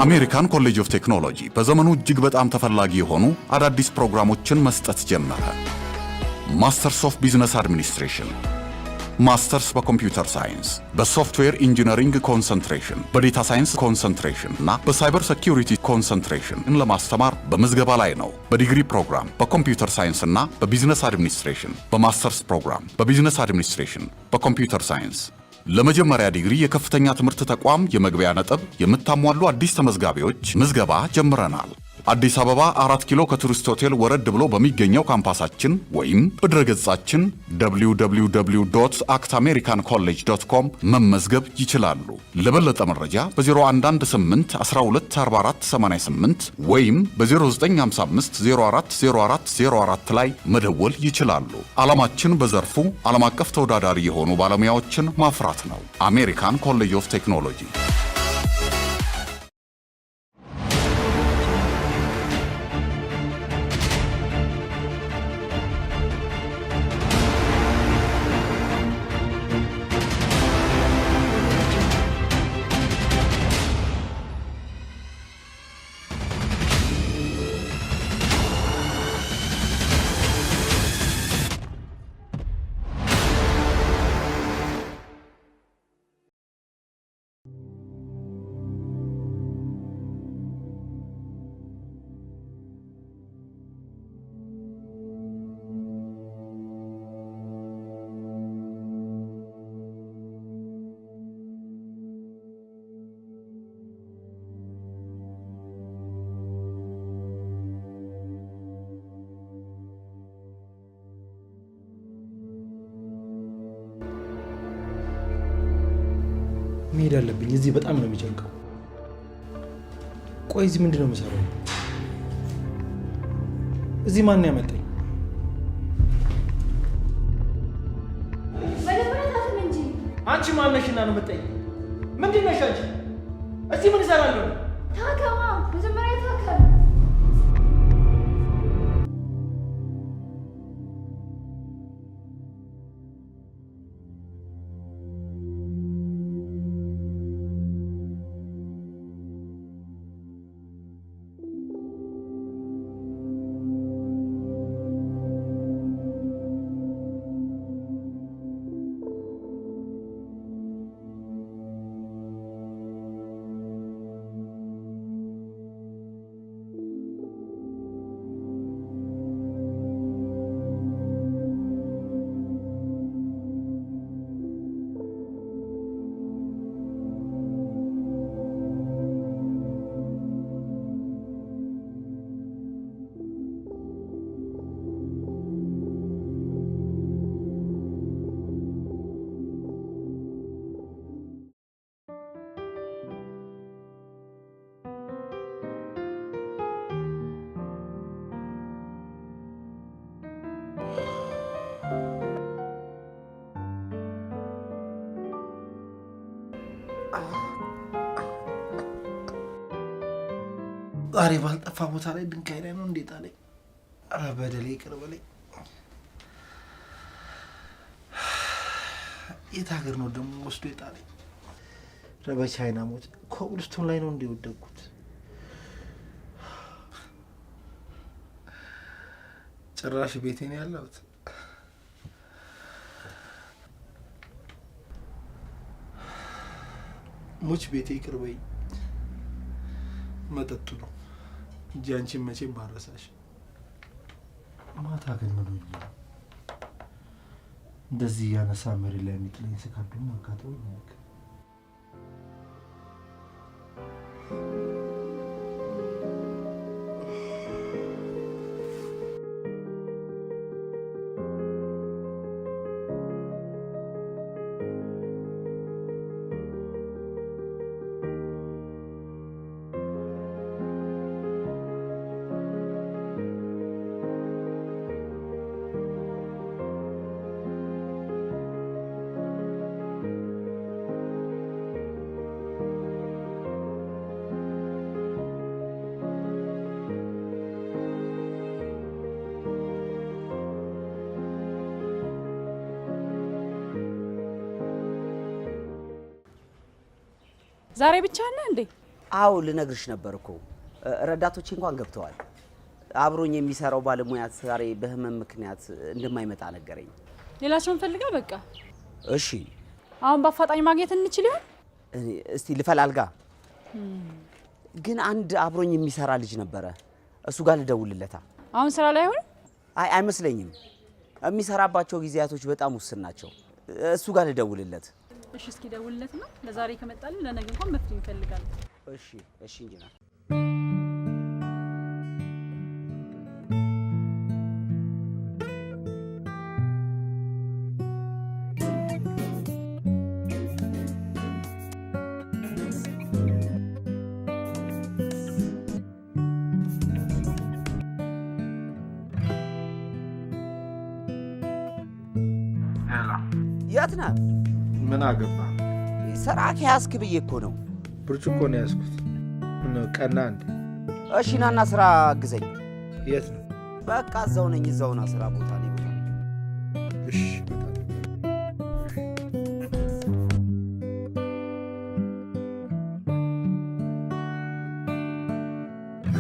አሜሪካን ኮሌጅ ኦፍ ቴክኖሎጂ በዘመኑ እጅግ በጣም ተፈላጊ የሆኑ አዳዲስ ፕሮግራሞችን መስጠት ጀመረ። ማስተርስ ኦፍ ቢዝነስ አድሚኒስትሬሽን፣ ማስተርስ በኮምፒውተር ሳይንስ፣ በሶፍትዌር ኢንጂነሪንግ ኮንሰንትሬሽን፣ በዴታ ሳይንስ ኮንሰንትሬሽን እና በሳይበር ሴኩሪቲ ኮንሰንትሬሽን ለማስተማር በምዝገባ ላይ ነው። በዲግሪ ፕሮግራም በኮምፒውተር ሳይንስ እና በቢዝነስ አድሚኒስትሬሽን፣ በማስተርስ ፕሮግራም በቢዝነስ አድሚኒስትሬሽን በኮምፒውተር ሳይንስ ለመጀመሪያ ዲግሪ የከፍተኛ ትምህርት ተቋም የመግቢያ ነጥብ የምታሟሉ አዲስ ተመዝጋቢዎች ምዝገባ ጀምረናል። አዲስ አበባ 4 ኪሎ ከቱሪስት ሆቴል ወረድ ብሎ በሚገኘው ካምፓሳችን ወይም በድረገጻችን www.actamericancollege.com መመዝገብ ይችላሉ። ለበለጠ መረጃ በ0118124488 ወይም በ0955040404 ላይ መደወል ይችላሉ። ዓላማችን በዘርፉ ዓለም አቀፍ ተወዳዳሪ የሆኑ ባለሙያዎችን ማፍራት ነው። አሜሪካን ኮሌጅ ኦፍ ቴክኖሎጂ። መሄድ አለብኝ። እዚህ በጣም ነው የሚጨንቀው። ቆይ እዚህ ምንድን ነው የምሰራው? እዚህ ማን ያመጣኝ? አንቺ ማነሽና ነው የምትጠይኝ? ምንድን ነሽ አንቺ? እዚህ ምን እሰራለሁ? ታከማ፣ መጀመሪያ ታከም። ዛሬ ባልጠፋ ቦታ ላይ ድንጋይ ላይ ነው እንዴት አለኝ። ኧረ በደሌ ይቅር በለኝ። የት ሀገር ነው ደግሞ ወስዶ የጣለኝ? ኧረ በቻይና ሞት ኮብልስቶን ላይ ነው እንደወደቅኩት። ጭራሽ ቤቴ ነው ያለሁት። ሙች ቤቴ ይቅር በይኝ። መጠጡ ነው እንጂ አንቺን መቼም ባረሳሽ። ማታ ግን ምን ሆኜ ነው እንደዚህ ያነሳ መሬት ላይ የሚጥለኝ? ስካዱም አጋጠው ነው። ዛሬ ብቻ ነህ እንዴ? አው ልነግርሽ ነበርኩ ረዳቶች እንኳን ገብተዋል አብሮኝ የሚሰራው ባለሙያ ዛሬ በህመም ምክንያት እንደማይመጣ ነገረኝ ሌላ ሰው እንፈልጋ በቃ እሺ አሁን በአፋጣኝ ማግኘት እንችል ይሆን እስቲ ልፈላልጋ ግን አንድ አብሮኝ የሚሰራ ልጅ ነበረ እሱ ጋር ልደውልለታ አሁን ስራ ላይ ሆነ አይ አይመስለኝም የሚሰራባቸው ጊዜያቶች በጣም ውስን ናቸው እሱ ጋር ልደውልለት እሺ እስኪ ደውልለትና ለዛሬ ከመጣልን ለነገ እንኳን መፍትሄ እንፈልጋለን እሺ እሺ ኢንጂነር ያትና ምን አገባ ስራ ከያዝክ ብዬ እኮ ነው ብርጭቆ ነው ያዝኩት ምን ቀና እንዴ እሺ ናና ስራ አግዘኝ የት ነው በቃ እዛው ነኝ እዛውና ስራ ቦታ ላይ ቦታ እሺ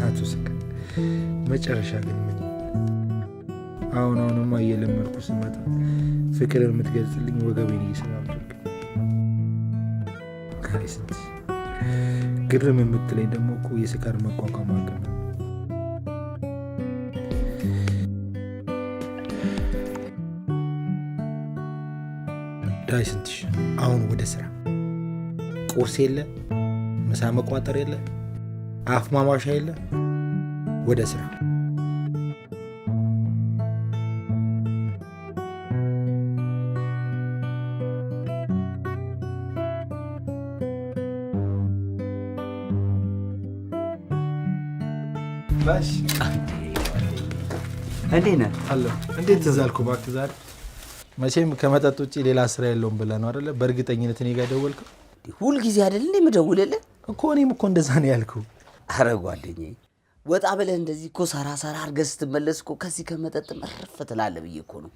አቶ ሰከ መጨረሻ ግን ምን አሁንማ እየለመድኩ ስመጣ ፍቅርን የምትገልጽልኝ ወገቤን እየሰማምኩ ካይስት ግርም የምትለኝ ደግሞ እኮ የስካር መቋቋም አቅም ነው። ዳይስንትሽ አሁን ወደ ስራ ቁርስ የለ ምሳ መቋጠር የለ አፍ ማማሻ የለ ወደ ስራ ባሽ እንዴት ነህ አለ እንዴት ተዛልኩ እባክህ ዛሬ መቼም ከመጠጥ ውጪ ሌላ ስራ የለውም ብለህ ነው አይደለ በእርግጠኝነት እኔ ጋር ደወልከው ሁሉ ጊዜ አይደል እንዴ የምደውልልህ እኮ እኔም እኮ እንደዛ ነው ያልኩህ ኧረ ጓደኛዬ ወጣ ብለህ እንደዚህ እኮ ሰራ አድርገህ ስትመለስ እኮ ከዚህ ከመጠጥ መርፍ ትላለህ ብዬ እኮ ነው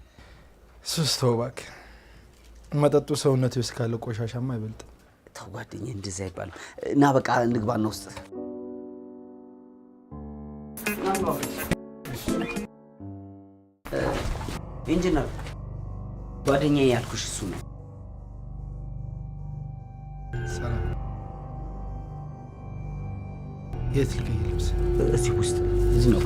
ሱስ ተው እባክህ መጠጡ ሰውነቴ ውስጥ ካለ ቆሻሻማ አይበልጥም ተው ጓደኛዬ እንደዛ አይባልም እና በቃ እንግባና ውስጥ ኢንጂነር ጓደኛዬ ያልኩሽ እሱ ነው ሰላም የት ልቀይ ልብስ እዚህ ውስጥ እዚህ ነው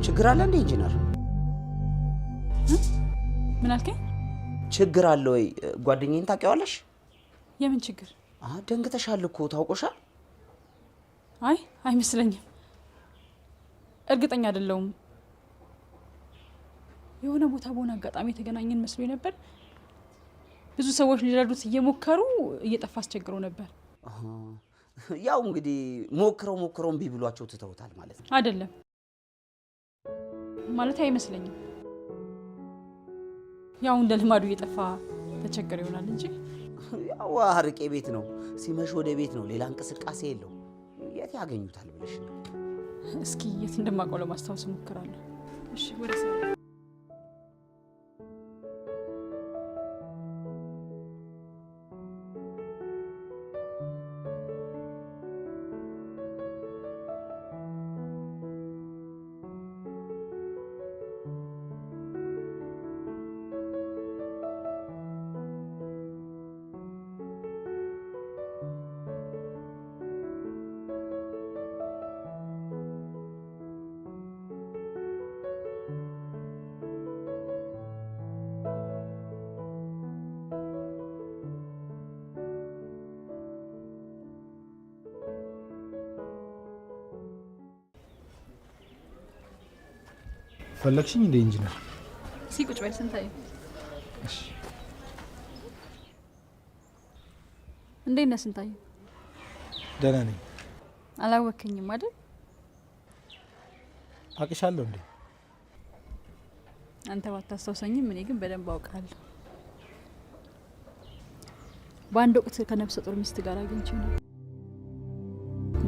ችግር አለ እንዴ ኢንጂነር ምን አልከኝ ችግር አለ ወይ ጓደኛዬን ታውቂዋለሽ የምን ችግር ደንግተሻል እኮ ታውቆሻል አይ አይመስለኝም እርግጠኛ አይደለሁም የሆነ ቦታ በሆነ አጋጣሚ ተገናኘን መስሎኝ ነበር ብዙ ሰዎች ሊረዱት እየሞከሩ እየጠፋ አስቸግረው ነበር ያው እንግዲህ ሞክረው እምቢ ብሏቸው ትተውታል ማለት ነው አይደለም ማለት አይመስለኝም ያው እንደ ልማዱ እየጠፋ ተቸገረ ይሆናል እንጂ ያው አርቄ ቤት ነው ሲመሽ ወደ ቤት ነው ሌላ እንቅስቃሴ የለው የት ያገኙታል ብለሽ ነው እስኪ የት እንደማውቀው ለማስታወስ ሞክራለሁ እሺ ወደ ስራ ፈለግሽኝ እንደ ኢንጂነር ሲቁጭ በል ስንታየው እሺ እንዴት ነህ ስንታየው ደህና ነኝ አላወከኝም አይደል አቅሻለሁ እንዴ አንተ ባታስታውሰኝም እኔ ግን በደንብ አውቃለሁ በአንድ ወቅት ከነፍሰ ጡር ሚስት ጋር አግኝቼው ነው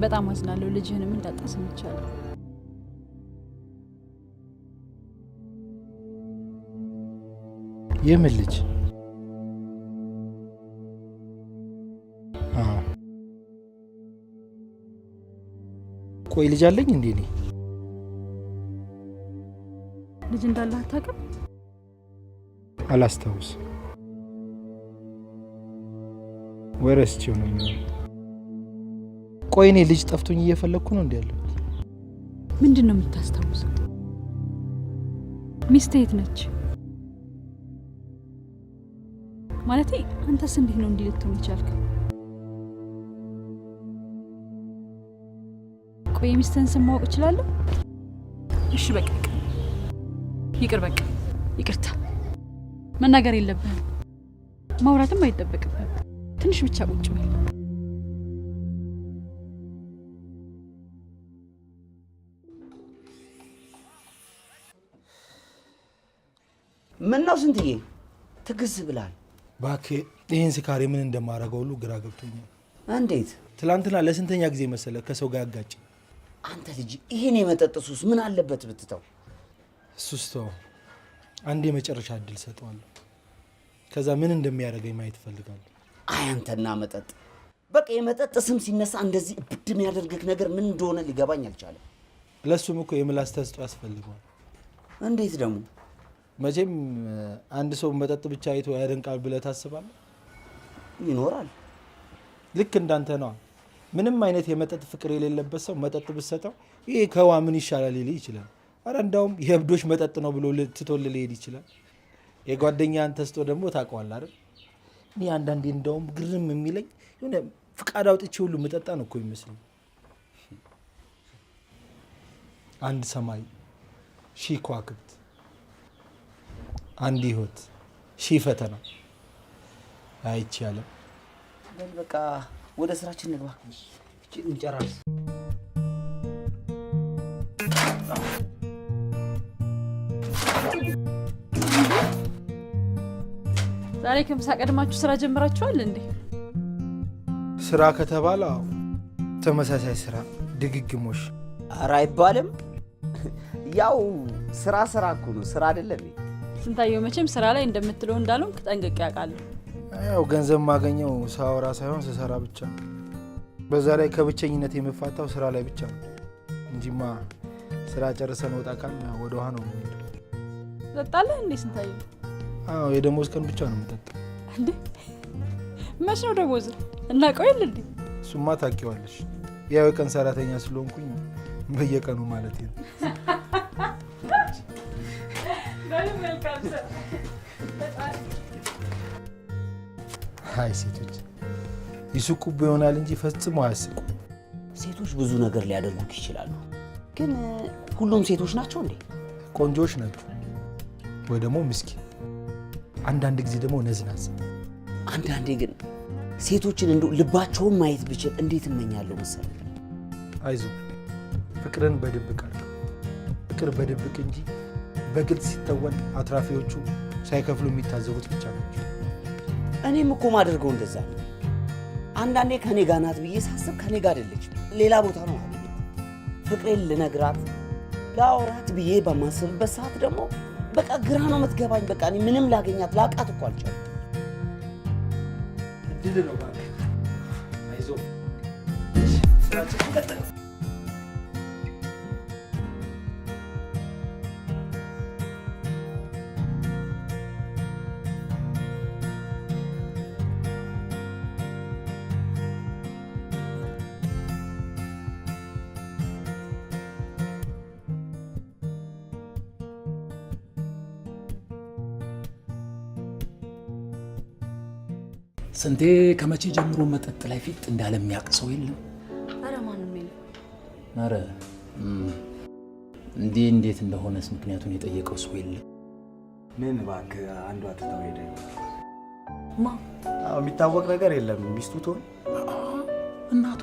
በጣም አዝናለሁ ልጅህንም እንዳጣሰምቻለሁ የምን ልጅ? ቆይ ልጅ አለኝ እንዴ? እኔ ልጅ እንዳለ አታውቅም? አላስታውስ ወረስቼው ነው የሚሆነው። ቆይ እኔ ልጅ ጠፍቶኝ እየፈለግኩ ነው እንዴ ያለሁት? ምንድን ነው የምታስታውሰው? ሚስትህ የት ነች? ማለቴ አንተስ እንዴት ነው እንዲህ ልትሆን ይቻልክ? ቆይ ሚስትህን ስም ማወቅ እችላለሁ? እሺ በቃ ይቅር፣ በቃ ይቅርታ። መናገር የለብህም፣ ማውራትም አይጠበቅብህም። ትንሽ ብቻ ቁጭ በል። ምን ነው ስንትዬ ትግዝ ብላል? እባክህ ይህን ስካሪ ምን እንደማደርገው ሁሉ ግራ ገብቶኛል። እንዴት? ትላንትና ለስንተኛ ጊዜ መሰለ ከሰው ጋር ያጋጭ? አንተ ልጅ ይሄን የመጠጥ ሱስ ምን አለበት ብትተው? እሱስ ተው፣ አንድ የመጨረሻ እድል ሰጠዋለሁ። ከዛ ምን እንደሚያደርገኝ ማየት እፈልጋለሁ። አይ አንተና መጠጥ፣ በቃ የመጠጥ ስም ሲነሳ እንደዚህ እብድ የሚያደርግህ ነገር ምን እንደሆነ ሊገባኝ አልቻለም። ለሱም እኮ የምላስ ተስጦ ያስፈልገዋል። እንዴት ደግሞ? መቼም አንድ ሰው መጠጥ ብቻ አይቶ ያደንቃል ብለህ ታስባለህ? ይኖራል። ልክ እንዳንተ ነው። ምንም አይነት የመጠጥ ፍቅር የሌለበት ሰው መጠጥ ብትሰጠው ይሄ ከዋ ምን ይሻላል ሊል ይችላል። አረ እንዳውም የእብዶች መጠጥ ነው ብሎ ትቶልህ ሊሄድ ይችላል። የጓደኛህን ተስጦ ደግሞ ታውቀዋለህ አይደል? እኔ አንዳንዴ እንዳውም ግርም የሚለኝ የሆነ ፍቃድ አውጥቼ ሁሉ መጠጣ ነው እኮ ይመስለኝ። አንድ ሰማይ፣ ሺህ ከዋክብት፣ አንድ ህይወት፣ ሺህ ፈተና አይቻለም። በቃ ወደ ስራችን እንግባ። እቺ እንጨራርስ። ዛሬ ከምሳ ቀድማችሁ ስራ ጀምራችኋል እንዴ? ስራ ከተባለ ተመሳሳይ ስራ ድግግሞሽ። ኧረ አይባልም። ያው ስራ እኮ ነው፣ ስራ አይደለም። ስንታየው መቼም ስራ ላይ እንደምትለው እንዳልሆንክ ጠንቅቄ አውቃለሁ። ያው ገንዘብ ማገኘው ሳወራ ሳይሆን ስሰራ ብቻ ነው። በዛ ላይ ከብቸኝነት የምፋታው ስራ ላይ ብቻ ነው እንጂማ ስራ ጨርሰን ወጣ ካልን ወደ ውሃ ነው የምንሄደው። ትጠጣለህ እንዴ ስንታየው? አዎ የደሞዝ ቀን ብቻ ነው የምጠጣው። እንዴ መች ነው ደሞዝ? እናውቀው የለ እንዴ? እሱማ ታውቂዋለሽ። ያው የቀን ሰራተኛ ስለሆንኩኝ በየቀኑ ማለት ነው። አይ ሴቶች ይስቁብ ይሆናል እንጂ ፈጽሞ አያስቁ። ሴቶች ብዙ ነገር ሊያደርጉት ይችላሉ። ግን ሁሉም ሴቶች ናቸው እንዴ? ቆንጆች ናቸው ወይ ደግሞ ምስኪን፣ አንዳንድ ጊዜ ደግሞ ነዝናዝ። አንዳንዴ ግን ሴቶችን እንደው ልባቸውን ማየት ብችል እንዴት እመኛለሁ መሰለኝ። አይዞ ፍቅርን በድብቅ አድርገው። ፍቅር በድብቅ እንጂ በግልጽ ሲተወን አትራፊዎቹ ሳይከፍሉ የሚታዘቡት ብቻ ናቸው። እኔም እኮ ማደርገው እንደዛ ነው። አንዳንዴ ከኔ ጋር ናት ብዬ ሳስብ ከኔ ጋር አይደለችም፣ ሌላ ቦታ ነው ማለት ነው። ፍቅሬን ልነግራት ላውራት ብዬ በማስብበት ሰዓት ደግሞ በቃ ግራ ነው የምትገባኝ። በቃ እኔ ምንም ላገኛት ላቃት እኮ አልቻልኩም። ድል ነው ባለ አይዞ ስራችን ቀጥል። ስንቴ ከመቼ ጀምሮ መጠጥ ላይ ፊት እንዳለ የሚያውቅ ሰው የለም? አረ ማንም የለም። አረ እንዴት እንደሆነስ ምክንያቱን የጠየቀው ሰው የለም? ምን እባክህ አንዷ ትታው ሄደ። ማ? የሚታወቅ ነገር የለም። ሚስቱ ትሆን እናቱ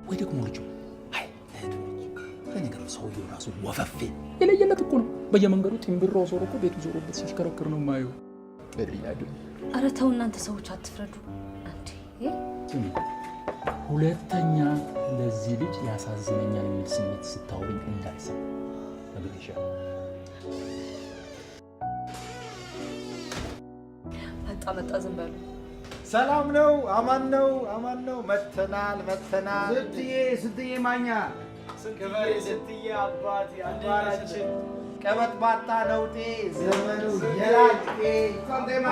ወይ ደግሞ ልጁ? አይ እህቱ ነች። ለነገሩ ሰውየው ራሱ ወፈፌ የለየለት እኮ ነው። በየመንገዱ ጢምብሮ ዞሮ እኮ ቤቱ ዞሮበት ሲሽከረክር ነው የማየው። አረ ተው እናንተ ሰዎች አትፍረዱ። አንዴ ሁለተኛ ለዚህ ልጅ ያሳዝነኛል የሚል ስሜት ስታወሪኝ እንዳልሰማ ነግሬሻለሁ። መጣ ዝም በሉ። ሰላም ነው? አማን ነው? አማን ነው? መተናል። ስትዬ ማኛ ክበሬ ስትዬ አባቴ አባራችን ቀበጥባጣ ነውጤ ዘመኑ የላጤ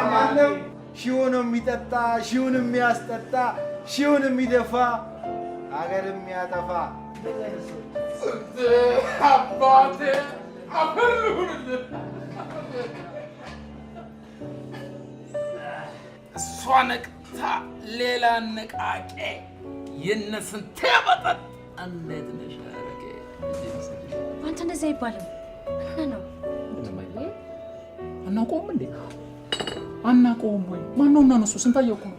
አማን ነው? ሺውን የሚጠጣ ሺውን የሚያስጠጣ ሺውን የሚደፋ አገር የሚያጠፋ አባቴ አፈርሁን እሷ ነቅታ ሌላ ነቃቄ የነስንቴ መጠጥ እንዴት ነሽ? አንተ እንደዚህ አይባልም። ምን ነው አናውቀውም እንዴ? አናውቀውም ወይ? ማነው እና እነሱ ስንታየው ነው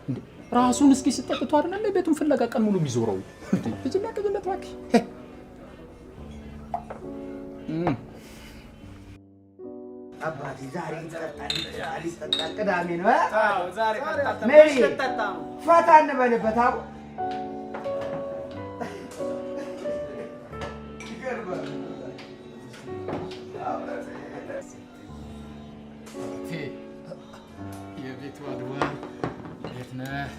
እንዴ? ራሱን እስኪ ሲጠጥቶ አይደል ቤቱን ፍለጋ ቀን ሙሉ የሚዞረው እንዴ? እጅና ቅብለት እባክህ አባቴ ዛሬ ይጠጣል ቅዳሜ ነው። አዎ ዛሬ ቀጣጣ ነው። ፈታ እንበልበት አቡ የቤቱ አድዋ እንዴት ነህ?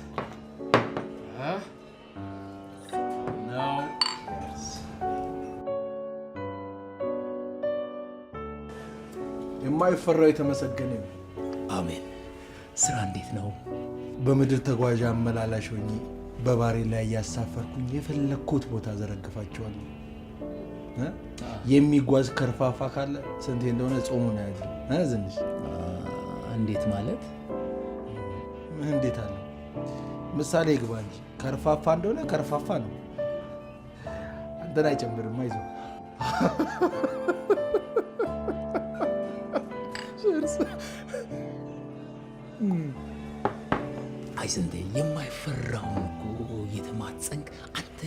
ነው የማይፈራው የተመሰገነ ነው። አሜን። ስራ እንዴት ነው? በምድር ተጓዥ አመላላሽ ሆኜ በባሬ ላይ እያሳፈርኩኝ የፈለግኩት ቦታ ዘረግፋቸዋለሁ። የሚጓዝ ከርፋፋ ካለ ስንቴ እንደሆነ ጾሙን አያድርም። ዝንሽ እንዴት ማለት? እንዴት አለ ምሳሌ ይግባ እንጂ ከርፋፋ እንደሆነ ከርፋፋ ነው። አንተን አይጨምርም። አይዞህ አይ ስንቴ የማይፈራውን እኮ የተማጸንክ አንተ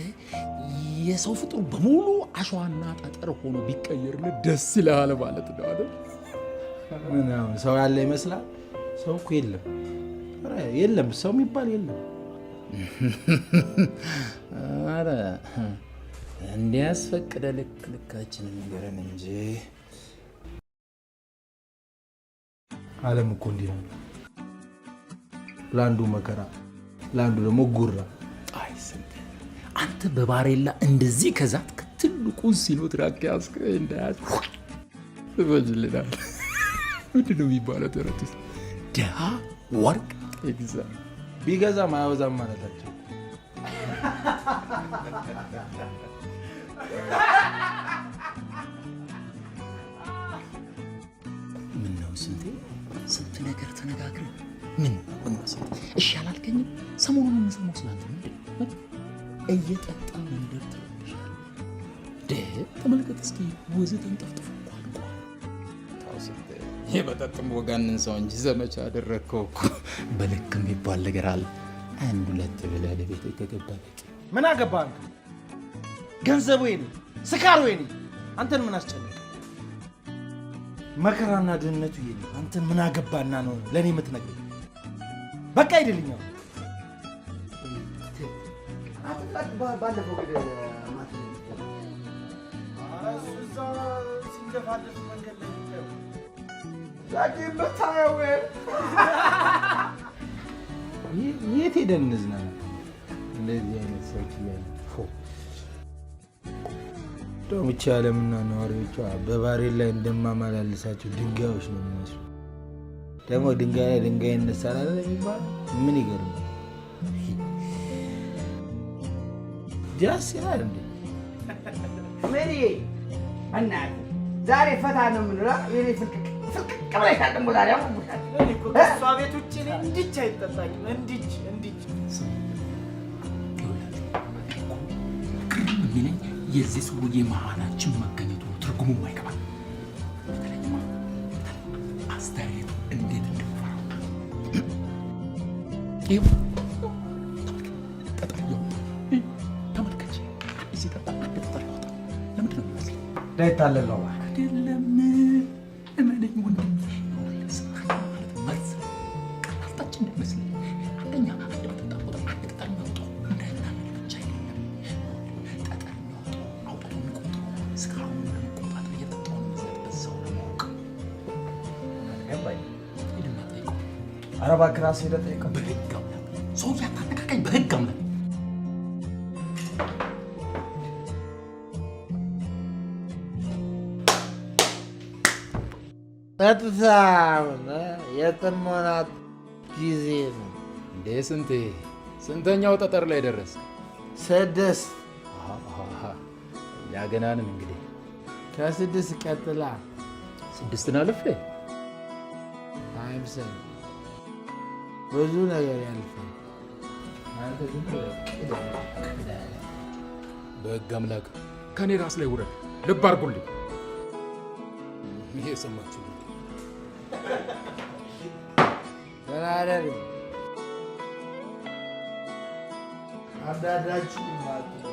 የሰው ፍጡር በሙሉ አሸዋና ጠጠር ሆኖ ቢቀየርልህ ደስ ይልሃል ማለት ነው አይደል? ምናምን ሰው ያለ ይመስላል። ሰው እኮ የለም። ኧረ የለም፣ ሰው የሚባል የለም። ኧረ እንዲያስፈቅደ ልክ ልካችንን ንገረን እንጂ ዓለም እኮ እንዲህ ነው። ለአንዱ መከራ፣ ለአንዱ ደግሞ ጉራ። አይ ስንቴ አንተ በባሬላ እንደዚህ ከዛት ትልቁን ሲኖትራክ ያዝክ እንዳያዝ ትበጅልናል። ምንድን ነው የሚባለው ተረት? ድሃ ወርቅ ይግዛ ቢገዛም አያወዛም ማለታቸው። ምን ነው ስንቴ? ስንት ነገር ተነጋግረን ምን መስሎህ? እሺ አላልከኝም? ሰሞኑን የምሰማው ስላንተ ምንድን ነው? እየጠጣ መንደር ትረብሻለህ። ተመልከት እስኪ ወዘተን ጠፍጥፎ የመጠጥም ወጋንን ሰው እንጂ ዘመቻ አደረግከው እኮ። በልክ የሚባል ነገር አለ። አንድ ሁለት ብለህ ለቤት ከገባ በቂ። ምን አገባህ አንተ? ገንዘቡ የኔ፣ ስካሩ የኔ፣ አንተን ምን አስጨነቀ? መከራና ድህነቱ የኔ፣ አንተን ምን አገባና ነው ለእኔ የምትነግረኝ? በቃ አይደልኛው። ባለፈው ሲንደፋደፍ መንገድ ላይ የት ሄደን እንዝናና? እንደዚህ አይነት ሰዎች እያሉ እንደውም ብቻ ዓለምና ነዋሪዎቿ በባሬል ላይ እንደማመላልሳቸው ድንጋዮች ነው የሚመስሉ። ደግሞ ድንጋይ ላይ ድንጋይ ይነሳል አይደል የሚባለው? ምን ይገርም ጃስ ይላል እንዴ? ሜሪ እናት ዛሬ ፈታ ነው የምንለው። የኔ ፍልቅቅ ብለሻል። ደግሞ ዛሬ ከእሷ ቤት ውጭ እኔ እንዲች አይጠጣኝም። እንዲች የሚለኝ የዚህ ሰውዬ መሀላችን መገኘቱ ትርጉሙ አይገባል። በተለይማ አስተያየቱ እንዴት እንደሚፈራው ተመልከች። ሲጠጣ አንድ ጠጠር ያወጣ ለምንድን ነው የሚመስለው? እንዳይታለል ነው አይደለም። እመነኝ ወንድም፣ መርዝ ቀላልታችን እንደሚመስለኝ አንደኛ አንድ በጠጣ ቁጥር አንድ ጠጠር የሚያወጣው እንዳይታለል ብቻ አይደለም። ጠጠር የሚያወጣው አውጥቶ የሚቆጥረው እስካሁን ለመቆጣጠር እየጠጣውን መዘጥ በዛው ለማወቅ ሄድና ጠይቀው። ኧረ እባክህ ራስህ ሄደህ ጠይቀው። በህግ አምላክ ሰው ያታነካካኝ በህግ አምላክ በጣም የጥሞናት ጊዜ ነው። እንዴ ስንተኛው ጠጠር ላይ ደረስ? 6 ያገናንን እንግዲህ ከ6 ቀጥላ 6ን አለፈ አይምሰል ብዙ ነገር ያልፋል። በህግ አምላክ ከኔ ራስ ላይ ውረድ። ልብ አድርጉልኝ። ይሄ ሰማችሁ ተናደር አዳዳችሁ ማለት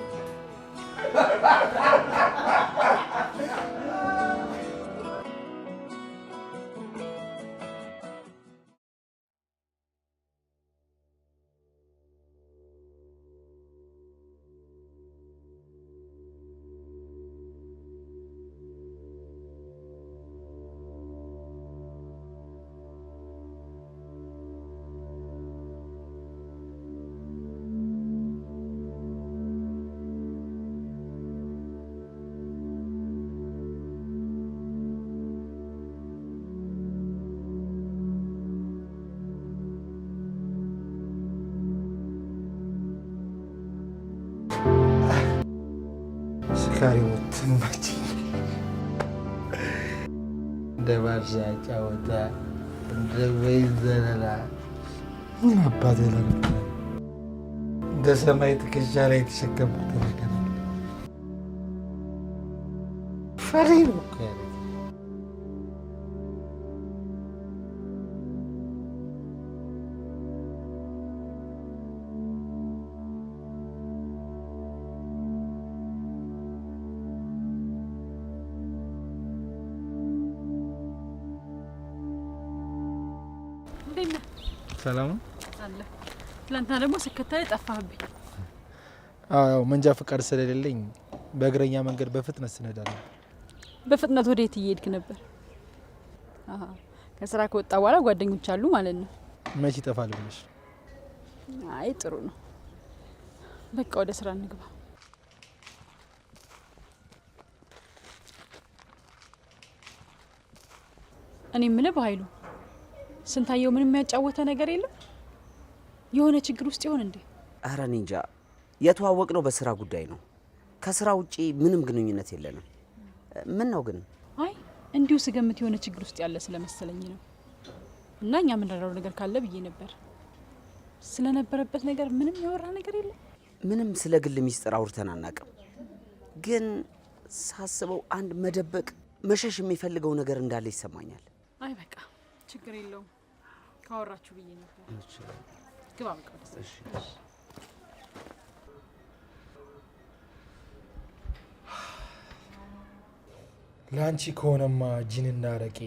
ስካሪሞት ማች እንደ ባርሳ ጫወታ እንደ ወይን ዘለላ ምን አባቴ ለምታ እንደ ሰማይ ትከሻ ላይ የተሸከምኩት ነገር አለ። ፈሪ ነው እኮ ያለ ሰላም አለ። ትላንትና ደግሞ ስከተል ጠፋህብኝ። አዎ መንጃ ፈቃድ ስለሌለኝ በእግረኛ መንገድ በፍጥነት ስነዳለሁ። በፍጥነት ወዴት እየሄድክ ነበር? ከስራ ከወጣ በኋላ ጓደኞች አሉ ማለት ነው? መቼ ይጠፋል ብለሽ? አይ ጥሩ ነው። በቃ ወደ ስራ እንግባ። እኔ የምልህ በኃይሉ ስንታየው ምንም የሚያጫወተ ነገር የለም? የሆነ ችግር ውስጥ ይሆን እንዴ? ኧረ እኔ እንጃ። የተዋወቅነው በስራ ጉዳይ ነው። ከስራ ውጪ ምንም ግንኙነት የለንም። ምን ነው ግን? አይ እንዲሁ ስገምት የሆነ ችግር ውስጥ ያለ ስለመሰለኝ ነው። እና እኛ የምንረዳው ነገር ካለ ብዬ ነበር። ስለነበረበት ነገር ምንም ያወራ ነገር የለም? ምንም ስለ ግል ሚስጥር አውርተን አናውቅም። ግን ሳስበው አንድ መደበቅ መሸሽ የሚፈልገው ነገር እንዳለ ይሰማኛል። አይ በቃ ችግር የለውም ካወራችሁ ብዬ ነበር። ግባ በቃ ደስ ለአንቺ ከሆነማ ጂንና አረቄ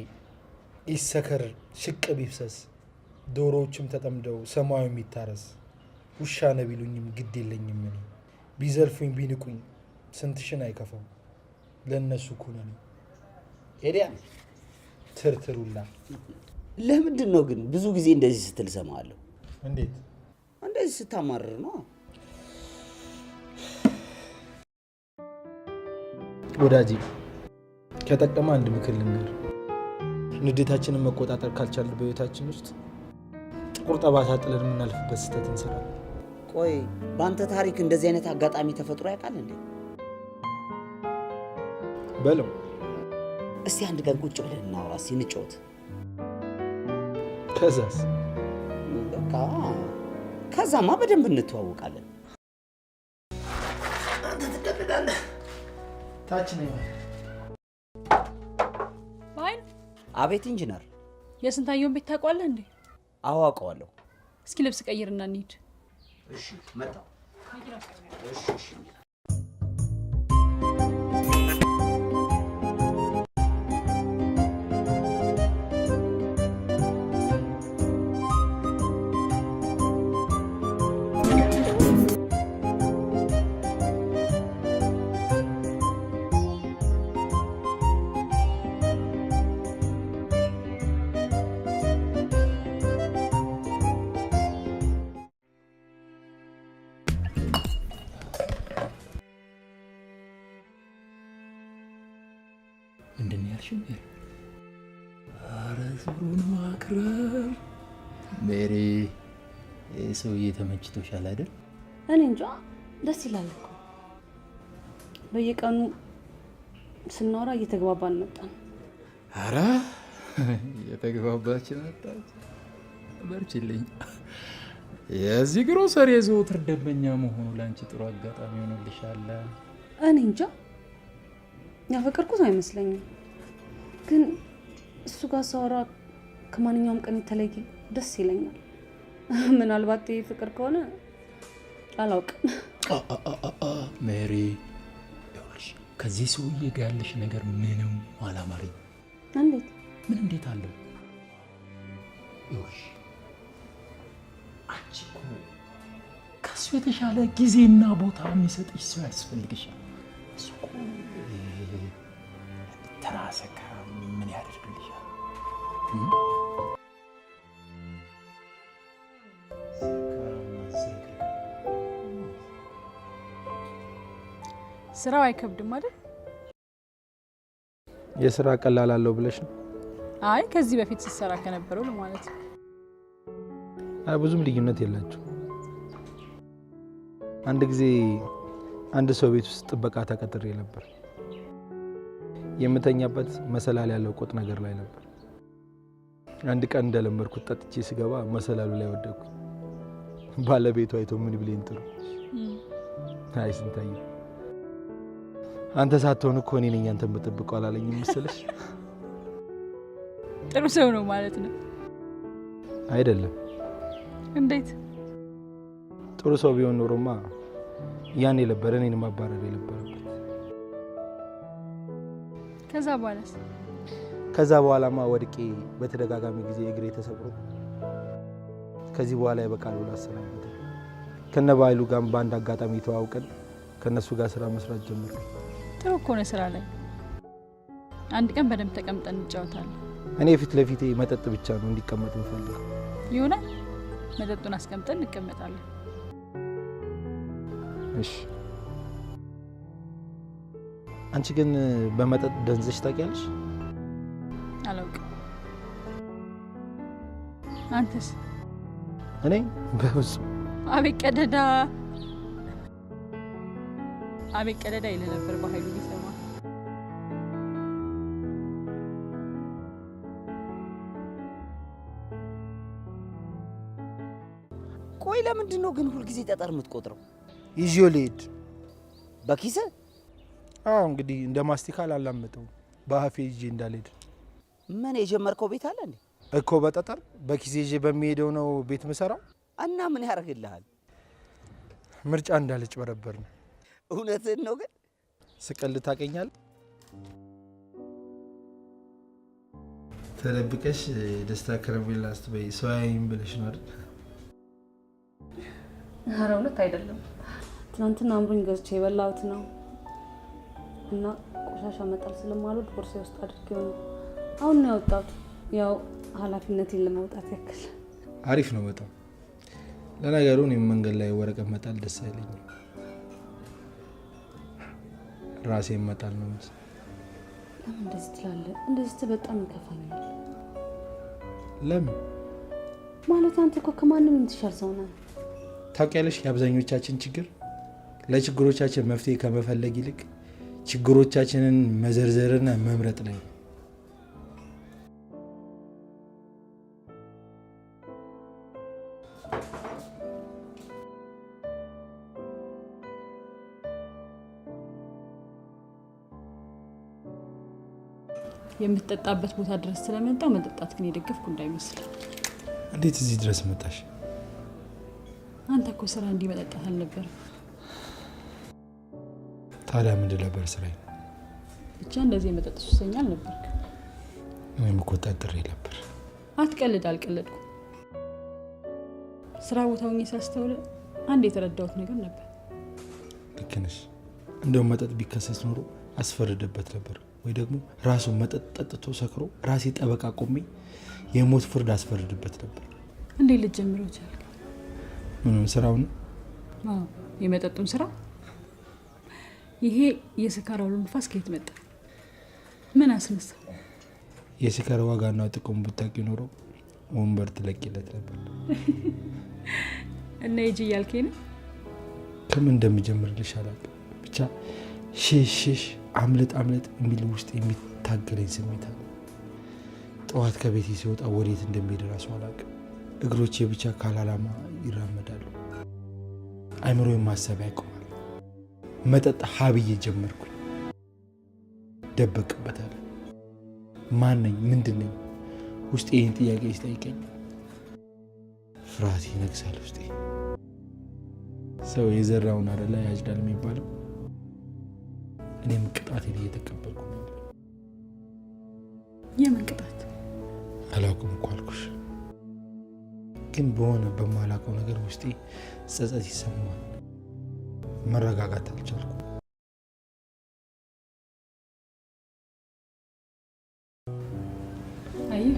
ይሰከር ሽቅብ ይፍሰስ፣ ዶሮዎችም ተጠምደው ሰማዩ የሚታረስ ውሻ ነው ቢሉኝም ግድ የለኝም እኔ ቢዘልፉኝ ቢንቁኝ ስንትሽን አይከፋው ለእነሱ ኩነኔ ሄዲያ ትርትሩላ። ለምንድን ነው ግን ብዙ ጊዜ እንደዚህ ስትል ሰማለሁ? እንዴት? እንደዚህ ስታማርር ነው። ወዳጄ ከጠቀመ አንድ ምክር ልንገር። ንዴታችንን መቆጣጠር ካልቻልን በህይወታችን ውስጥ ጥቁር ጠባሳ ጥለን የምናልፍበት ስህተት እንሰራለን። ቆይ በአንተ ታሪክ እንደዚህ አይነት አጋጣሚ ተፈጥሮ ያውቃል እንዴ? በለው እስቲ አንድ ቀን ቁጭ ብለን እናውራ፣ እስቲ እንጫወት። ከዛስ? በቃ ከዛማ በደንብ እንተዋወቃለን። አንተ ትቀልዳለህ። ታች ነው። በኃይሉ። አቤት ኢንጂነር። የስንታየውን ቤት ታውቀዋለህ እንዴ? አዎ አውቀዋለሁ። እስኪ ልብስ ቀይርና እንሂድ። እሺ መጣሁ። እሺ ሜሪ? ኧረ ዙሩን ማክረር ሜሪ። ሰውዬ ተመችቶሻል አይደል? እኔ እንጃ ደስ ይላል እኮ በየቀኑ ስናወራ እየተግባባን መጣን። ኧረ እየተግባባችን መጣች። በርችልኝ። የዚህ ግሮሰሪ የዘወትር ደንበኛ መሆኑ ለአንቺ ጥሩ አጋጣሚ ሆኖልሻል። እኔ እንጃ ያፈቀርኩት አይመስለኝም፣ ግን እሱ ጋር ሳወራ ከማንኛውም ቀን የተለየ ደስ ይለኛል። ምናልባት ይህ ፍቅር ከሆነ አላውቅም። ሜሪ ከዚህ ሰውዬ ጋር ያለሽ ነገር ምንም አላማረኝ። እንዴት? ምን እንዴት አለው? ይኸውልሽ አንቺ እኮ ከሱ የተሻለ ጊዜና ቦታ የሚሰጥሽ ሰው ያስፈልግሻል። እሱ እኮ ተራ ሰካራም ምን ያደርግልሻል? ስራው አይከብድም አይደል? የስራ ቀላል አለው ብለሽ ነው? አይ ከዚህ በፊት ሲሰራ ከነበረው ለማለት ነው። አይ ብዙም ልዩነት የላቸው። አንድ ጊዜ አንድ ሰው ቤት ውስጥ ጥበቃ ተቀጥሬ ነበር። የምተኛበት መሰላል ያለው ቆጥ ነገር ላይ ነበር። አንድ ቀን እንደለመድኩት ጠጥቼ ስገባ መሰላሉ ላይ ወደቅኩ። ባለቤቱ አይቶ ምን ብሌን ጥሩ። አይ ስንታየ አንተ ሳትሆን እኮ እኔ ነኝ አንተን በጥብቀው አላለኝም መሰለሽ? ጥሩ ሰው ነው ማለት ነው? አይደለም። እንዴት? ጥሩ ሰው ቢሆን ኖሮማ ያኔ ነበር እኔን ማባረር የነበረበት። ከዛ በኋላማ ወድቄ በተደጋጋሚ ጊዜ እግሬ ተሰብሮ ከዚህ በኋላ ይበቃል ብሎ አሰናበተ። ከነባይሉ ጋር በአንድ አጋጣሚ ተዋውቀን ከነሱ ጋር ስራ መስራት ጀመርኩ። ጥሩ እኮ ነው ስራ ላይ። አንድ ቀን በደንብ ተቀምጠን እንጫወታለን። እኔ ፊት ለፊቴ መጠጥ ብቻ ነው እንዲቀመጥ የምፈልገው። ይሆናል፣ መጠጡን አስቀምጠን እንቀመጣለን። እሺ። አንቺ ግን በመጠጥ ደንዘሽ ታውቂያለሽ? አላውቅም። አንተስ? እኔ በፍጹም። አቤት ቀደዳ፣ አቤት ቀደዳ ይለ ነበር በኃይሉ ቢሰማ። ቆይ ለምንድን ነው ግን ሁልጊዜ ጠጠር የምትቆጥረው? ይዤው ልሄድ በኪሰ? አዎ እንግዲህ እንደ ማስቲካ አላላመጠው በአፌ ይዤ እንዳልሄድ። ምን የጀመርከው ቤት አለ እንዴ? እኮ በጠጠር በኪሴ ይዤ በሚሄደው ነው ቤት ምሰራው። እና ምን ያደርግልሃል? ምርጫ እንዳለጭ በረበር ነው። እውነትህን ነው ግን? ስቀልድ ታውቀኛለህ? ተደብቀሽ ደስታ ከረሜላ ስትበይ ሰው ያይም ብለሽ ነው አይደል? ኧረ እውነት አይደለም። ትናንትና አምሮኝ ገዝቼ የበላሁት ነው እና ቆሻሻ መጣል ስለማልወድ ቦርሳዬ ውስጥ አድርጌው ነው አሁን ነው ያወጣሁት። ያው ኃላፊነቴን ለመውጣት ያክል። አሪፍ ነው በጣም። ለነገሩ እኔም መንገድ ላይ ወረቀት መጣል ደስ አይለኝም። ራሴን መጣል ነው እንጂ። ለምን እንደዚህ ትላለህ? እንደዚህ በጣም ይከፋኛል። ለምን ማለት አንተ እኮ ከማንም የምትሻል ሰው ነህ። ታውቂያለሽ፣ የአብዛኞቻችን ችግር ለችግሮቻችን መፍትሄ ከመፈለግ ይልቅ ችግሮቻችንን መዘርዘርና መምረጥ ላይ ነው። የምትጠጣበት ቦታ ድረስ ስለመጣ መጠጣት ግን የደገፍኩ እንዳይመስል። እንዴት እዚህ ድረስ መጣሽ? አንተ እኮ ስራ እንዲህ መጠጣት አልነበረም። ታዲያ ምንድን ነበር ስራዬ? ብቻ እንደዚህ የመጠጥ ሱሰኛ አልነበርክ። እኔም እኮ ጠጥሬ ነበር። አትቀልድ። አልቀለድኩም። ስራ ቦታ ሆኜ ሳስተውል አንድ የተረዳሁት ነገር ነበር። ልክ ነሽ። እንደውም መጠጥ ቢከሰስ ኖሮ አስፈርድበት ነበር፣ ወይ ደግሞ ራሱ መጠጥ ጠጥቶ ሰክሮ ራሴ ጠበቃ ቆሜ የሞት ፍርድ አስፈርድበት ነበር። እንዴት ልትጀምረው ቻልክ? ምንም ስራው ነው? አዎ የመጠጡን ስራ። ይሄ የስካር አውሎ ንፋስ ከየት መጣ? ምን አስነሳ? የስካር ዋጋና ጥቅሙ ብታውቂ ኖሮ ወንበር ትለቂለት ነበር። እና ሂጂ እያልከኝ ነው? ከምን እንደምጀምርልሽ አላውቅም። ብቻ ሽሽ አምልጥ የሚል ውስጥ የሚታገለኝ ስሜት አለ። ጠዋት ከቤቴ ሲወጣ ወዴት እንደሚሄድ እራሱ አላውቅም። እግሮቼ ብቻ ካላላማ ይራመዳሉ። አይምሮዬ ማሰብ ያቆማል። መጠጥ ሀብዬ ጀመርኩኝ። ደበቅበታለሁ። ማን ነኝ? ምንድን ነኝ? ውስጤ ይህን ጥያቄ ሲጠይቀኝ ፍርሃት ይነግሳል ውስጤ። ሰው የዘራውን አደላ ያጭዳል የሚባለው። እኔም ቅጣቴን እየተቀበልኩ ነው። የምን ቅጣት? አላውቅም እኮ አልኩሽ። ግን በሆነ በማላውቀው ነገር ውስጤ ጸጸት ይሰማል። መረጋጋት አልቻልኩም። አየህ፣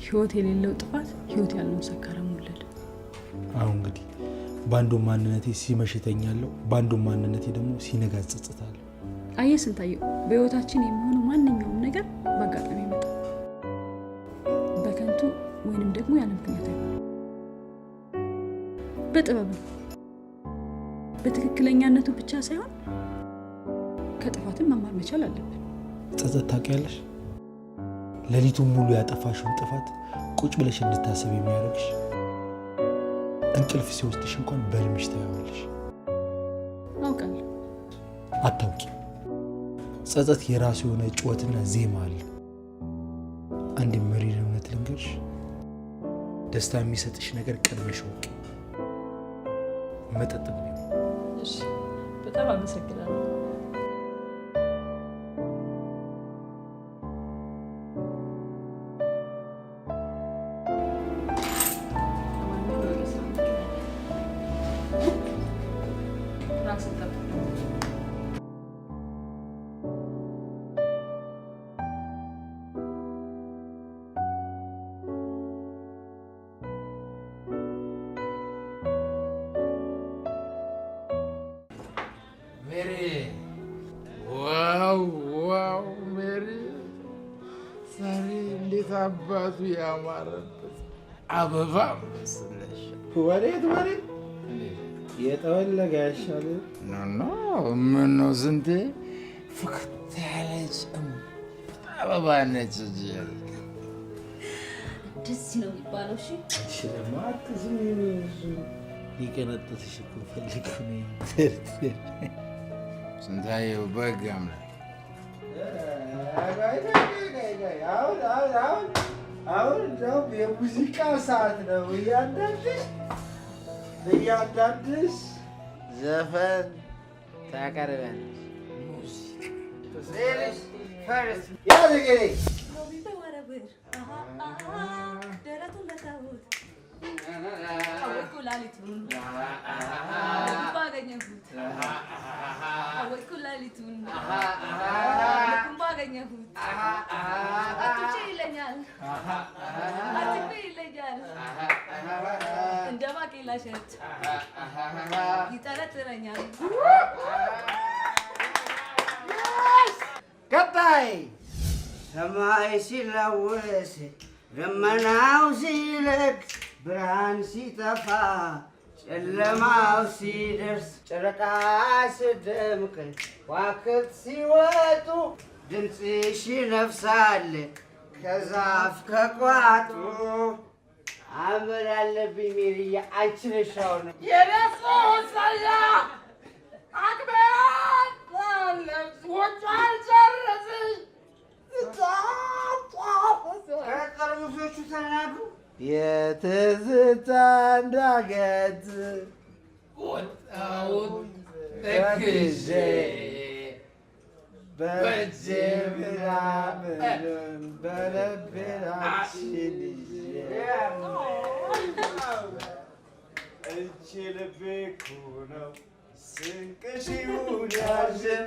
ህይወት የሌለው ጥፋት ህይወት ያለውን ሰካራም ወለደ። አሁን እንግዲህ በአንዱ ማንነቴ ሲመሽ እተኛለሁ፣ በአንዱ ማንነቴ ደግሞ ሲነጋ ጸጸታለሁ። አየህ ስንታየው፣ በህይወታችን የሚሆኑ ማንኛውም ነገር በአጋጣሚ ይመጣል። በከንቱ ወይንም ደግሞ ያለ ምክንያት አይሆንም። በጥበብ ነው። በትክክለኛነቱ ብቻ ሳይሆን ከጥፋትም መማር መቻል አለብን። ጸጸት ታውቂያለሽ? ሌሊቱን ሙሉ ያጠፋሽውን ጥፋት ቁጭ ብለሽ እንድታስብ የሚያደርግሽ፣ እንቅልፍ ሲወስድሽ እንኳን በህልምሽ ታያዋለሽ። አውቃለሁ። አታውቂ። ጸጸት የራሱ የሆነ ጩኸትና ዜማ አለ። አንድ መሪር እውነት ልንገርሽ፣ ደስታ የሚሰጥሽ ነገር ቀድመሽ ወቂ። መጠጥ ነው። እሺ፣ በጣም አመሰግናለሁ። ዋው ሜሪ፣ ዛሬ እንዴት አባቱ ያማረበት አበባ መስለሽ። ወዴት የጠወለገ ያሻል። ኖ ምን ነው ስንቴ ፍክት ያለች አበባ ነች። ደስ ነው የሚባለው። እሺ ለማት ዝም ሊቀነጥስሽ እኮ ፈልግ ስንታየው በጋም አሁን እንደውም የሙዚቃ ሰዓት ነው። እያንዳንድሽ ዘፈን ታቀርቢያለሽ። ቀጣይ ሰማይ ሲለወስ ደመናው ሲለቅ ብርሃን ሲጠፋ ጨለማው ሲደርስ ጨረቃ ስደምቅ ከዋክብት ሲወጡ ድምፅሽ ይነፍሳል ከዛፍ ከቋጡ። አመል አለብኝ ሜሪያ፣ አንቺ ነሽ አሁን የነሱ ሰያ አክበር ወጫል ጨረስሽ ጠርሙሶቹ ተናዱ። የትዝታ እንዳገት ወጣሁት ተክዤ በእጄ ምናምንም በለቤናችን እቺ ልቤ እኮ ነው ስንቅሽ ይሁን ያዥን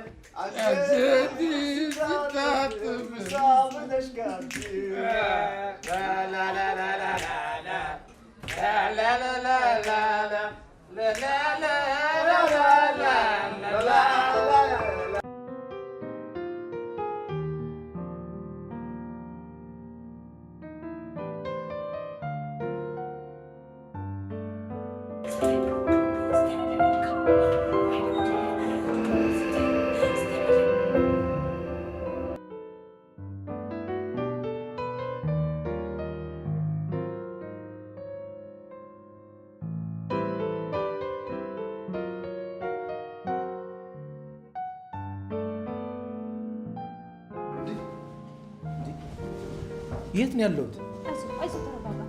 የት ነው ያለሁት? አይዞህ ተረጋጋ።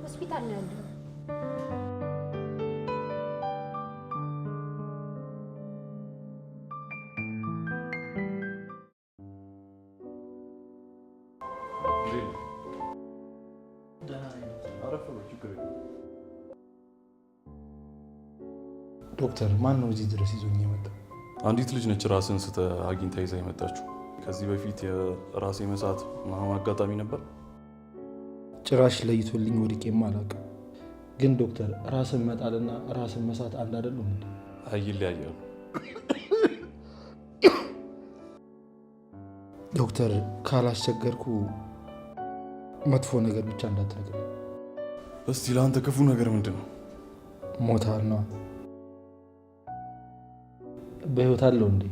ሆስፒታል ነው ያለሁት። ዶክተር ማን ነው እዚህ ድረስ ይዞኝ የመጣው? አንዲት ልጅ ነች ራስን ስተ አግኝታ ይዛ የመጣችው። ከዚህ በፊት የራሴ መሳት አጋጣሚ ነበር? ጭራሽ ለይቶልኝ ወድቄማ አላውቅም። ግን ዶክተር ራስን መጣልና ራስን መሳት አንድ አይደለም እንዴ? ይለያያሉ። ዶክተር ካላስቸገርኩ መጥፎ ነገር ብቻ እንዳትነግረኝ። እስቲ ለአንተ ክፉ ነገር ምንድን ነው? ሞታል ነው። በህይወት አለው እንዴ?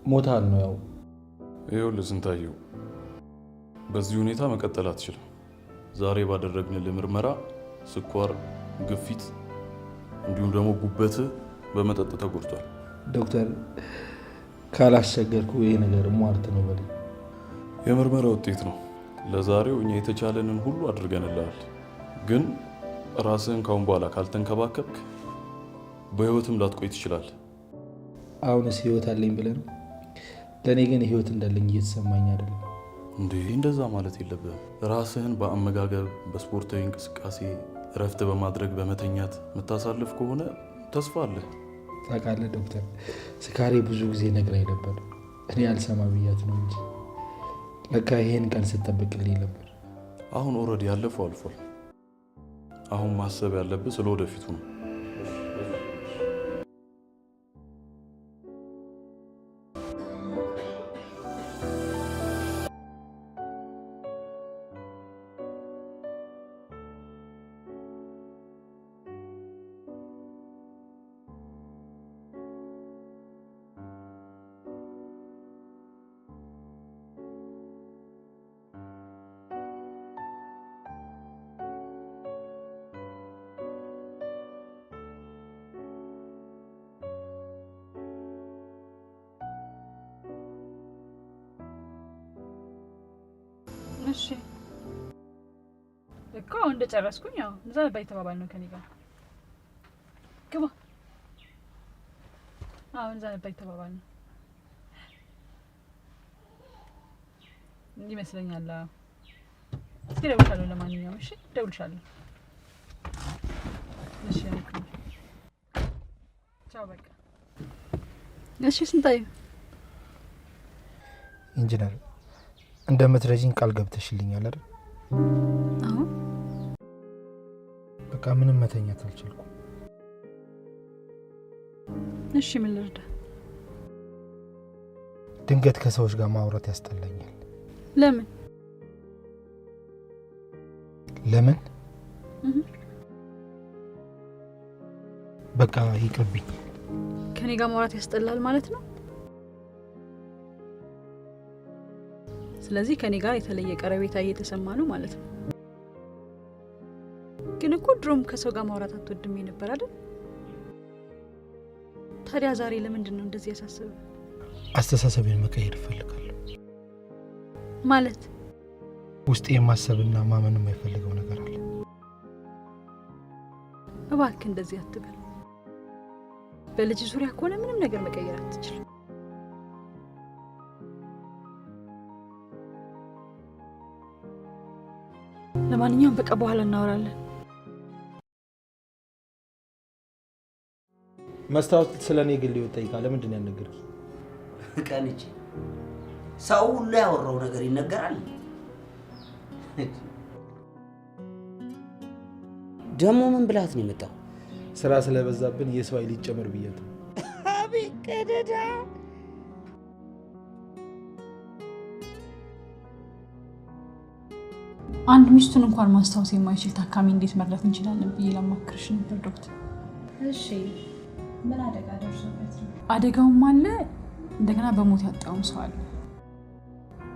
ሞታል ነው። ያው ይኸውልህ ስንታየው፣ በዚህ ሁኔታ መቀጠል አትችልም። ዛሬ ባደረግንልህ ምርመራ ስኳር፣ ግፊት እንዲሁም ደግሞ ጉበት በመጠጥ ተጎድቷል። ዶክተር ካላስቸገርኩ ይሄ ነገር ሟርት ነው በለኝ። የምርመራ ውጤት ነው። ለዛሬው እኛ የተቻለንን ሁሉ አድርገንልሃል። ግን ራስህን ካሁን በኋላ ካልተንከባከብክ በህይወትም ላትቆይ ትችላለህ። አሁንስ ህይወት አለኝ ብለህ ነው? ለእኔ ግን ህይወት እንዳለኝ እየተሰማኝ አይደለም። እንዴ እንደዛ ማለት የለብህም። ራስህን በአመጋገብ፣ በስፖርታዊ እንቅስቃሴ፣ እረፍት በማድረግ በመተኛት የምታሳልፍ ከሆነ ተስፋ አለህ። ታውቃለህ ዶክተር፣ ስካሬ ብዙ ጊዜ ነግራኝ ነበር። እኔ አልሰማ ብያት ነው እንጂ ለካ ይሄን ቀን ስጠብቅልኝ ነበር። አሁን ኦልሬዲ ያለፈው አልፏል። አሁን ማሰብ ያለብህ ስለ ወደፊቱ ነው። እሺ እኮ እንደጨረስኩኝ ያው እዛ ባይተባባል ነው ከኔ ጋር ግባ። እዛ ባይተባባል ነው ይመስለኛል። እስኪ ደውልሻለሁ። ለማንኛውም እሺ ደውልሻለሁ። እሺ ቻው በቃ። እሺ ስንታየው ኢንጂነር እንደምትረጂኝ ቃል ገብተሽልኛል አይደል? አዎ። በቃ ምንም መተኛት አልቻልኩም። እሺ ምን ልርዳ? ድንገት ከሰዎች ጋር ማውራት ያስጠላኛል። ለምን? ለምን? በቃ ይቅርብኝ። ከኔ ጋር ማውራት ያስጠላል ማለት ነው? ስለዚህ ከኔ ጋር የተለየ ቀረቤታ እየተሰማ ነው ማለት ነው። ግን እኮ ድሮም ከሰው ጋር ማውራት አትወድም ነበር አይደል? ታዲያ ዛሬ ለምንድን ነው እንደዚህ ያሳሰበ? አስተሳሰቤን መቀየር እፈልጋለሁ። ማለት ውስጤ ማሰብና ማመን የማይፈልገው ነገር አለ። እባክህ እንደዚህ አትበል። በልጅ ዙሪያ ከሆነ ምንም ነገር መቀየር አትችልም። ለማንኛውም በቃ በኋላ እናወራለን። መስታወት ስለኔ ግል ሊወጣ ይቃ ለምንድን ነው ያልነገርኩሽ? ቀንቼ ሰው ሁሉ ያወራው ነገር ይነገራል። ደግሞ ምን ብላት ነው የመጣው? ስራ ስለበዛብን የሰው ኃይል ይጨመር ብያት ነው። አቤት ቀደዳ! አንድ ሚስቱን እንኳን ማስታወስ የማይችል ታካሚ እንዴት መርዳት እንችላለን ብዬ ለማክርሽ ነበር ዶክተር። እሺ ምን አደጋ ደርሶበት ነው? አደጋውም አለ፣ እንደገና በሞት ያጣውም ሰው አለ።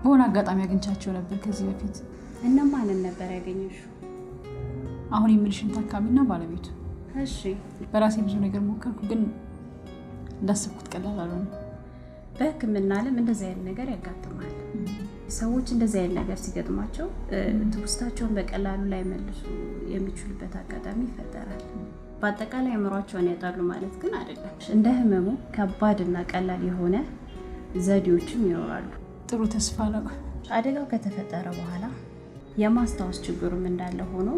በሆነ አጋጣሚ አግኝቻቸው ነበር ከዚህ በፊት። እነማንን ነበር ያገኘሽው? አሁን የምልሽን ታካሚና ባለቤቱ። እሺ በራሴ ብዙ ነገር ሞከርኩ፣ ግን እንዳሰብኩት ቀላል አልሆነም። በሕክምና ዓለም እንደዚህ አይነት ነገር ያጋጥማል። ሰዎች እንደዚህ አይነት ነገር ሲገጥማቸው ትውስታቸውን በቀላሉ ላይ መልሱ የሚችሉበት አጋጣሚ ይፈጠራል። በአጠቃላይ አእምሯቸውን ያጣሉ ማለት ግን አይደለም። እንደ ህመሙ ከባድና ቀላል የሆነ ዘዴዎችም ይኖራሉ። ጥሩ ተስፋ ነው። አደጋው ከተፈጠረ በኋላ የማስታወስ ችግሩም እንዳለ ሆኖ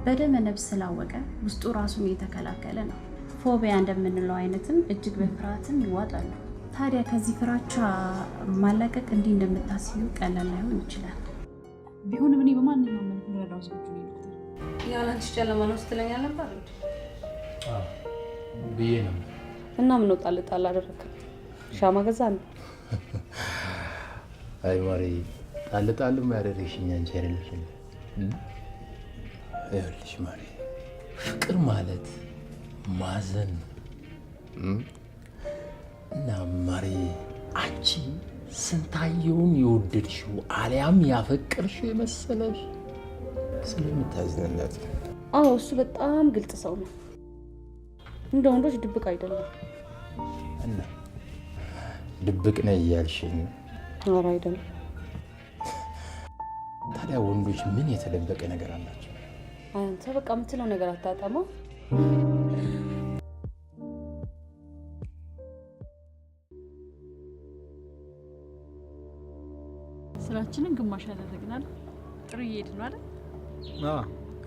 በደመ ነፍስ ስላወቀ ውስጡ ራሱን እየተከላከለ ነው። ፎቢያ እንደምንለው አይነትም እጅግ በፍርሃትም ይዋጣሉ። ታዲያ ከዚህ ፍራቻ ማላቀቅ እንዲህ እንደምታስዩ ቀላል ላይሆን ይችላል። ቢሆንም እኔ በማንኛውም መልኩ ልረዳው ዝግጁ ነኝ ዶክተር። ያላንቺ ጨለማ ነው ስትለኛል ነበር ብዬ ነው። እና ምን ወጣ ልጣል አደረክ? ሻማ ገዛን? አይ ማሪ ጣልጣልም ያደረግሽኝ አንቺ አይደለሽም። ይኸውልሽ ማሪ ፍቅር ማለት ማዘን እና ማሪ አንቺ ስንታየውን የወደድሽው አሊያም ያፈቅርሽው የመሰለሽ ስለምታዝንለት። አዎ እሱ በጣም ግልጽ ሰው ነው። እንደ ወንዶች ድብቅ አይደለም። እና ድብቅ ነው እያልሽኝ? ኧረ አይደለም። ታዲያ ወንዶች ምን የተደበቀ ነገር አላቸው? አንተ በቃ የምትለው ነገር አታጣመው። ስራችንን ግማሽ ያደረግናል። ጥሩ እየሄድን ነው አይደል?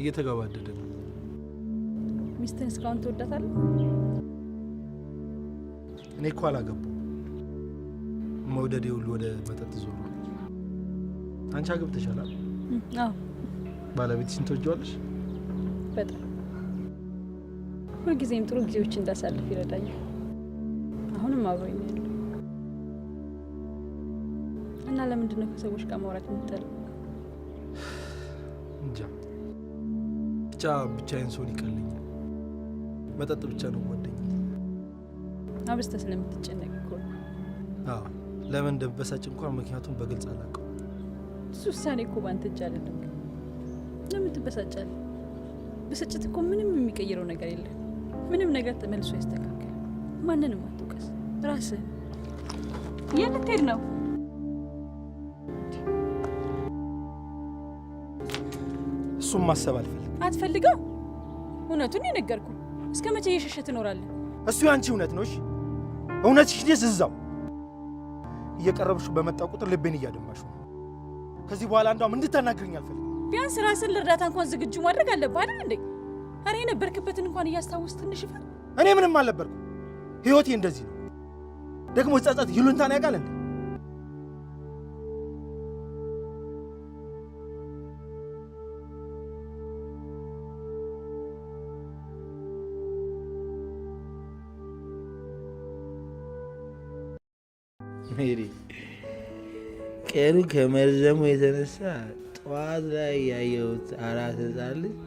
እየተገባደደ ነው። ሚስትህን እስካሁን ትወዳታለህ? እኔ እኮ አላገባሁም። መውደዴ ሁሉ ወደ መጠጥ ዞሮ። አንቺ አግብተሻል? አዎ። ባለቤትሽን ትወጂዋለሽ? በጣም ሁልጊዜም ጥሩ ጊዜዎች እንዳሳልፍ ይረዳኛል። አሁንም አብሮኝ ነው ያለው። እና ለምንድን ነው ከሰዎች ጋር ማውራት የምትጠላው? እንጃ ብቻዬን ስሆን ይቀለኛል። መጠጥ ብቻ ነው ወደኝ። አብዝተህ ስለምትጨነቅ እኮ ነው። ለምን እንደበሳጭ እንኳን ምክንያቱም በግልጽ አላውቀውም። እሱ ውሳኔ እኮ ባንተ እጅ አይደለም። ለምን ትበሳጫለህ? ብስጭት እኮ ምንም የሚቀይረው ነገር የለም። ምንም ነገር ተመልሶ ያስተካክል። ማንንም አትውቀስ፣ ራስህን። የት ልትሄድ ነው? እሱም ማሰብ አልፈልግም። አትፈልገው? እውነቱን የነገርኩ። እስከ መቼ እየሸሸ ትኖራለህ? እሱ ያንቺ እውነት ነው። እሺ እውነትሽ ደስ እዛው እየቀረብሽ በመጣ ቁጥር ልቤን እያደማሽ ነው። ከዚህ በኋላ እንዳውም እንድታናግረኝ አልፈልግም። ቢያንስ ራስን ለእርዳታ እንኳን ዝግጁ ማድረግ አለብህ አይደል እንዴ? አረ የነበርክበትን እንኳን እያስታወስ ትንሽ ይፈር። እኔ ምንም አልነበርኩም። ህይወቴ እንደዚህ ነው። ደግሞ ጸጸት ይሉንታን ያውቃል እንዴ? ሜሪ ቀኑ ከመርዘሙ የተነሳ ጠዋት ላይ ያየሁት አራት ህፃን ልጅ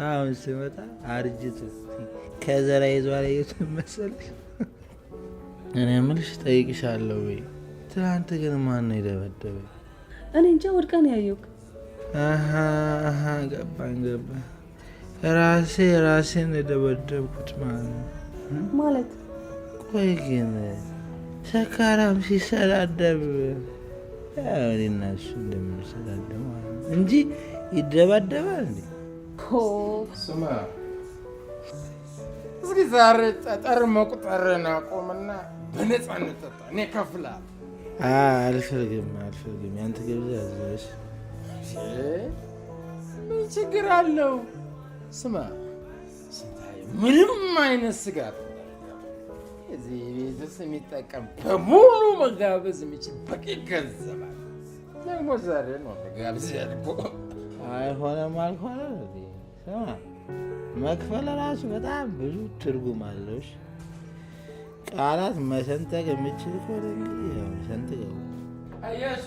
አሁን ስመጣ አርጅቶ ከዘራ ይዟል። የቱን መሰለሽ? እኔ የምልሽ ጠይቅሻለሁ ወይ? ትናንት ግን ማን ነው የደበደበ? እኔ እንጃ፣ ወድቃ ነው ያየሁት። ገባኝ። ራሴን የደበደብኩት ማለት። ቆይ ግን ሰካራም ሲሰዳደብ እኔና እሱ እንደምንሰዳደብ እንጂ ይደባደባል እንዴ? ስማ እስኪ ዛሬ ጠጠር መቁጠርን አቁምና በነፃነት ጠጣ። እኔ እከፍልሃለሁ። አልፈልግም። ያንተ ገብዛ ያዘሽ ምን ችግር አለው? ስማ ስንታየው ምንም አይነት ስጋት እዚህ ቤት ውስጥ የሚጠቀም በሙሉ መጋበዝ የሚችል በቂ ገንዘብ አለ። ደግሞ ዛሬ ነው መጋበዝ ያልኩህ። አይሆነም አልሆነም። ስማ መክፈል ራሱ በጣም ብዙ ትርጉም አለው። ቃላት መሰንጠቅ የምችል ከሆነ እንግዲህ ሰንጥቀው። አየሽ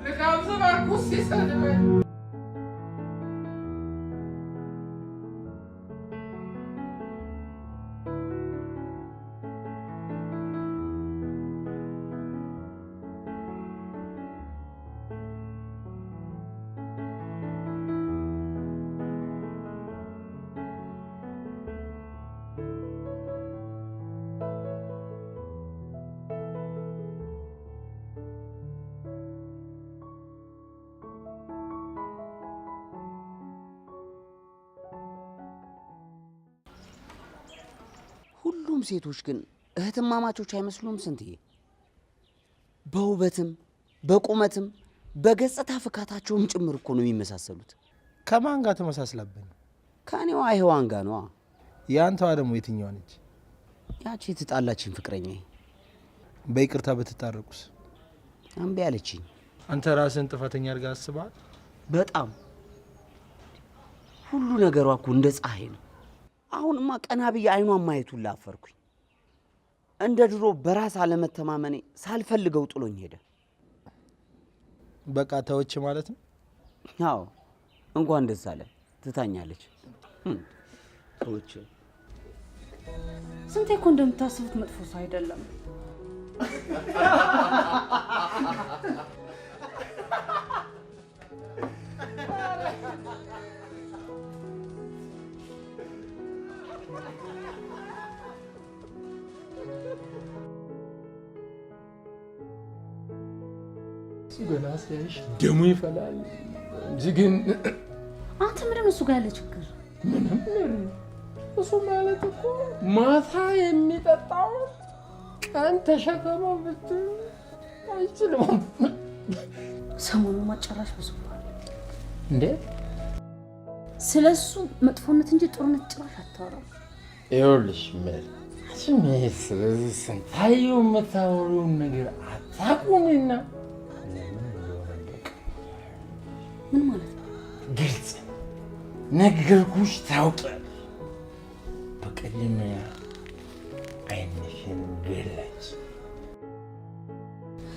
ልጋብዝህ አልኩህ ሲሰድበኝ ሴቶች ግን እህትማማቾች አይመስሉም ስንትዬ? በውበትም በቁመትም በገጽታ ፍካታቸውም ጭምር እኮ ነው የሚመሳሰሉት። ከማን ጋር ተመሳስላብን? ከኔዋ ሔዋን ጋር ነዋ። ያንተዋ ደግሞ የትኛዋ ነች? ያቺ የተጣላችን ፍቅረኛዬ። በይቅርታ ብትታረቁስ? እምቢ አለችኝ። አንተ ራስህን ጥፋተኛ አድርገህ አስበሃል? በጣም ሁሉ ነገሯ እኮ እንደ ፀሐይ ነው። አሁንማ ቀና ብዬ አይኗን ማየቱን ላፈርኩኝ። እንደ ድሮ በራስ አለመተማመኔ ሳልፈልገው ጥሎኝ ሄደ። በቃ ተወች ማለት ነው? አዎ እንኳን ደስ አለ። ትታኛለች። ተወች። ስንቴ እኮ እንደምታስቡት መጥፎ ሰው አይደለም። ገና ሲያይሽ ደሙ ይፈላል እንጂ ግን አንተ ምንም እሱ ጋር ያለ ችግር ምንም እሱ ማለት እኮ ማታ የሚጠጣው ቀን ተሸከመው ብትል አይችልም። ሰሞኑን ማጨራሽ በዝቷል። እንዴት? ስለሱ መጥፎነት እንጂ ጥሩነት ጭራሽ አታወራም። ይኸውልሽ ምን ስለዚህ ስንታየው የምታወሪውን ነገር አታውቁምና ምን ማለት ነው? ግልጽ ነገርኩሽ። ታውቂያለሽ። በቅድሚያ ዓይንሽን ገለጽ።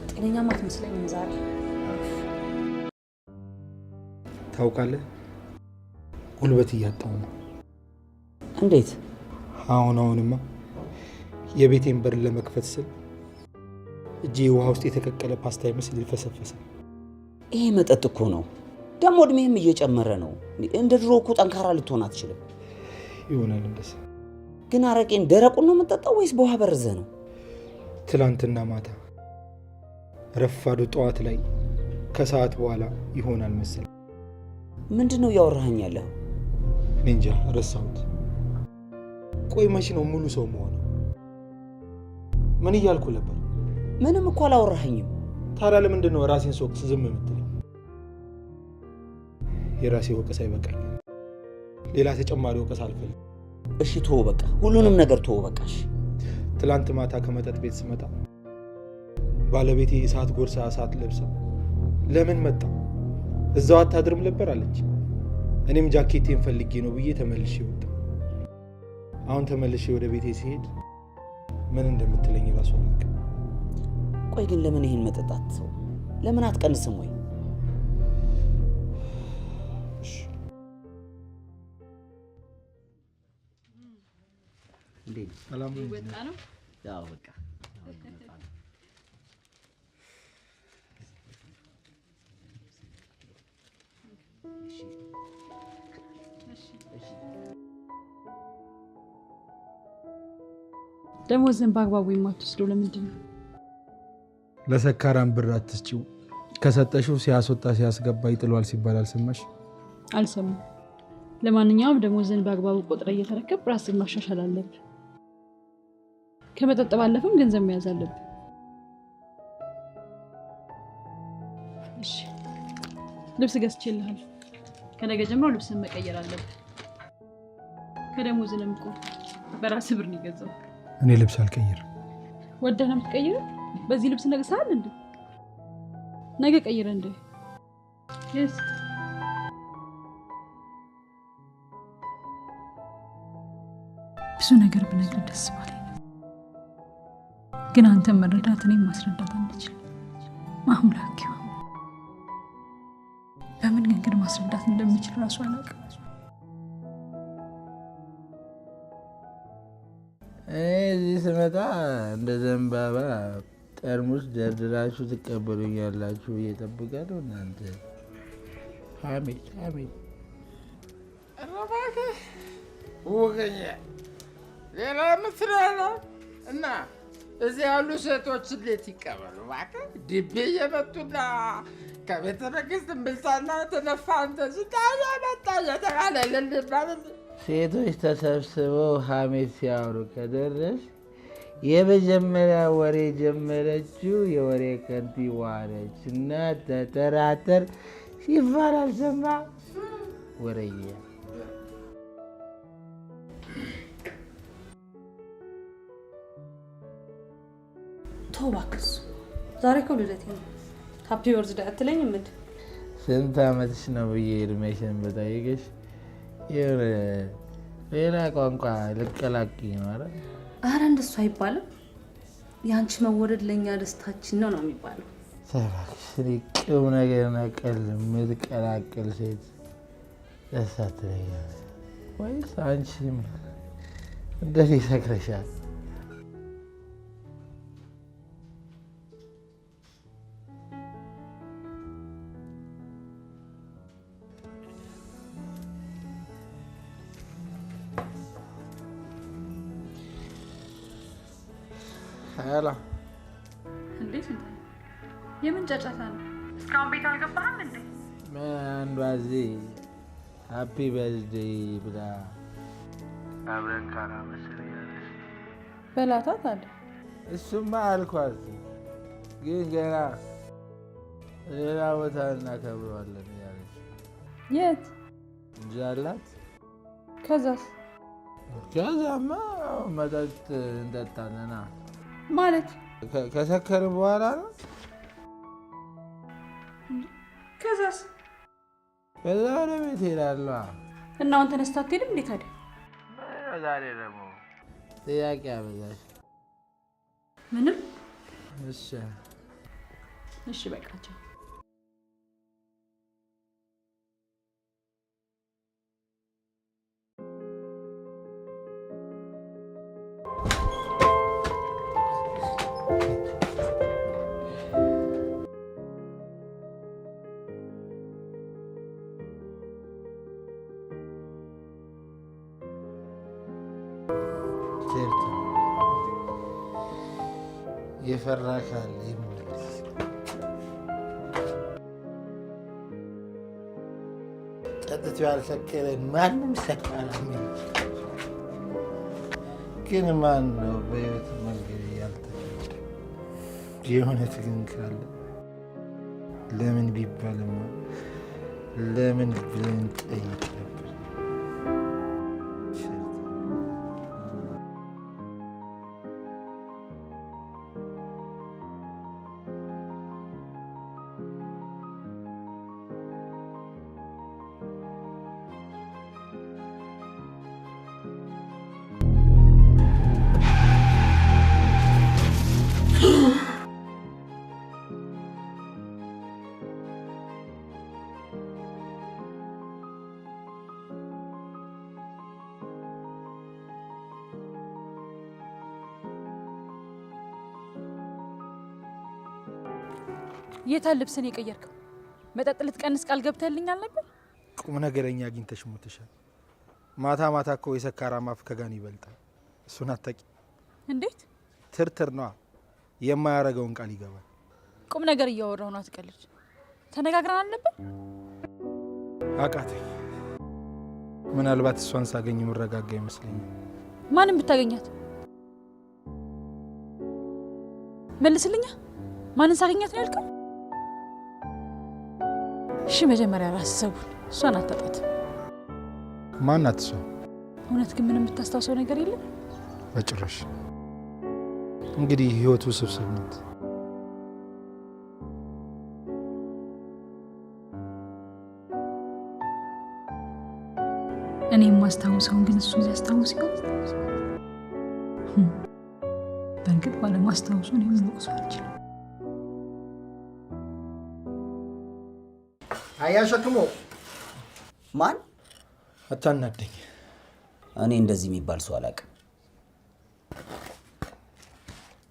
ጤነኛም አትመስለኝም ዛሬ። ታውቃለህ፣ ጉልበት እያጣሁ ነው። እንዴት? አሁንማ የቤቴን በር ለመክፈት ስል እጄ ውሃ ውስጥ የተቀቀለ ፓስታ ይመስል ይፈሰፈሰ። ይሄ መጠጥ እኮ ነው። ደግሞ እድሜህም እየጨመረ ነው። እንደ ድሮ እኮ ጠንካራ ልትሆን አትችልም። ይሆናል እንደዛ። ግን አረቄን ደረቁን ነው የምጠጣው ወይስ በውሃ በርዘህ ነው? ትላንትና ማታ ረፋዱ ጠዋት ላይ ከሰዓት በኋላ ይሆናል መሰል። ምንድን ነው እያወራኸኝ ያለኸው? እኔ እንጃ ረሳሁት። ቆይ መቼ ነው ሙሉ ሰው መሆነው? ምን እያልኩ ነበር? ምንም እኮ አላወራኸኝም። ታዲያ ለምንድን ነው ራሴን ስወቅስ ዝም የምትለኝ? የራሴ ወቀሳ ይበቃኝ። ሌላ ተጨማሪ ወቀሳ አልፈልግም። እሺ ተወው በቃ፣ ሁሉንም ነገር ተወው በቃ። እሺ ትላንት ማታ ከመጠጥ ቤት ስመጣ ባለቤቴ እሳት ጎርሳ እሳት ለብሳ ለምን መጣ እዛው አታድርም ነበር አለች። እኔም ጃኬቴን ፈልጌ ነው ብዬ ተመልሼ ወጣ። አሁን ተመልሼ ወደ ቤቴ ሲሄድ ምን እንደምትለኝ ራሱ አላውቅም። ቆይ ግን ለምን ይሄን መጠጣት ሰው ለምን አትቀንስም ወይ? ሰላም ነው። ያው በቃ ደሞዝን በአግባቡ የማትወስደው ለምንድን ነው? ለሰካራም ብር አትስጪው፣ ከሰጠሽው ሲያስወጣ ሲያስገባ ይጥሏል ሲባል አልሰማሽ? አልሰማም። ለማንኛውም ደሞዝን በአግባቡ ቆጥረ እየተረከብ ራስን ማሻሻል አለብህ። ከመጠጥ ባለፈም ገንዘብ መያዝ አለብህ። እሺ ልብስ ገዝቼልሃል። ከነገ ጀምሮ ልብስን መቀየር አለብህ። ከደሞዝንም እኮ በራስህ ብር ነው የገዛው። እኔ ልብስ አልቀይርም። ወደህ ነው የምትቀይረው? በዚህ ልብስ ነግሰሃል እንዴ? ነገ ቀይረ እንዴ? yes ብዙ ነገር ብነግርህ ደስ ባለኝ፣ ግን አንተን መረዳት እኔን ማስረዳት አንችልም። አምላክ ይሁን በምን መንገድ ማስረዳት እንደምችል ራሱ አላውቅም። እዚህ ስመጣ እንደ ዘንባባ ጠርሙስ ደርድራችሁ ትቀበሉኛላችሁ እየጠብቃለሁ። እናንተ ሐሜት እባክህ ወገኛ ሌላ ምትላለ እና እዚህ ያሉ ሴቶች እንዴት ይቀበሉ? እባክህ ድቤ እየመጡና ከቤተ መንግስት እምብልታና ተነፋ እንደዚህ ታዲያ መጣ እየተባለ ልልባል ሴቶች ተሰብስበው ሐሜት ሲያወሩ ከደረስ የመጀመሪያ ወሬ ጀመረችው የወሬ ከንቲባ ነች እና ተጠራጠር ሲባል አልሰማ ወሬዬ። ተው እባክህ፣ ዛሬ እኮ ልደቴ ነው። ሃፒ በርዝዴይ አትለኝም እንዴ? ስንት ዓመትሽ ነው ብዬ እድሜሽን ብጠይቅሽ የሆነ ሌላ ቋንቋ ልቀላቅኝ ነው አይደል? አረ እንደሱ አይባልም። የአንቺ መወደድ ለእኛ ደስታችን ነው የሚባለው። እባክሽ ቁም ነገር ነቀል የምትቀላቅል ሴት ደስ አትለኛለች ወይስ አንቺም እንደዚህ ሰክረሻል? ሄሎ እንዴት እንዴ? የምን ጫጫታ ነው? እስካሁን ቤት አልገባህም እንዴ? አንዷ እዚህ ሃፒ በርዝዴይ ብላ አብረን ካራ መሰለኛለች በላታት አለ። እሱማ አልኳት፣ ግን ገና ሌላ ቦታ እናከብረዋለን ያለች። የት እንጂ አላት። ከዛስ? ከዛማ መጠጥ እንጠጣለና ማለት ከሰከርን በኋላ ነው። ከዛስ? ከዛ ወደ ቤት ሄዳለሁ። እና አሁን ተነስታ አትሄድም እንዴ ታዲያ? ዛሬ ደግሞ ጥያቄ አበዛሽ። ምንም። እሺ እሺ በቃቸው። የፈራ ካለ ይመለስ። ጠጥቶ ያልሰከረ ማንም ሰካራም ግን ማን ነው በህይወት መንገድ ያልተከደ? የእውነት ግን ካለ ለምን ቢባልማ ለምን ብለን ጠይቅ ነበር። የታል ልብስን የቀየርከው? መጠጥ ልትቀንስ ቃል ገብተህልኛል ነበር። ቁም ነገረኛ አግኝተሽ ሞተሻል። ማታ ማታ እኮ የሰካራም አፍ ከጋን ይበልጣል። እሱን አታቂ። እንዴት? ትርትር ነዋ። የማያረገውን ቃል ይገባል። ቁም ነገር እያወራሁ ነው፣ አትቀልድ። ተነጋግረናል ነበር። አቃተኝ። ምናልባት እሷን ሳገኝ ምረጋጋ ይመስለኛል። ማንም ብታገኛት መልስልኛ። ማንን ሳገኛት ነው ያልከው? እሺ መጀመሪያ ራስ ሰውን እሷን አታጣት። ማናት እሷ? እውነት ግን ምንም የምታስታውሰው ነገር የለም? በጭራሽ። እንግዲህ ህይወቱ ስብስብ ናት። እኔ የማስታውሰውን ግን እሱ ሲያስታውስ ይሆን? በእርግጥ ባለማስታወሱ እኔም ልወቅሰው አልችልም። አያሸክሞ ማን? አታናደኝ። እኔ እንደዚህ የሚባል ሰው አላውቅም።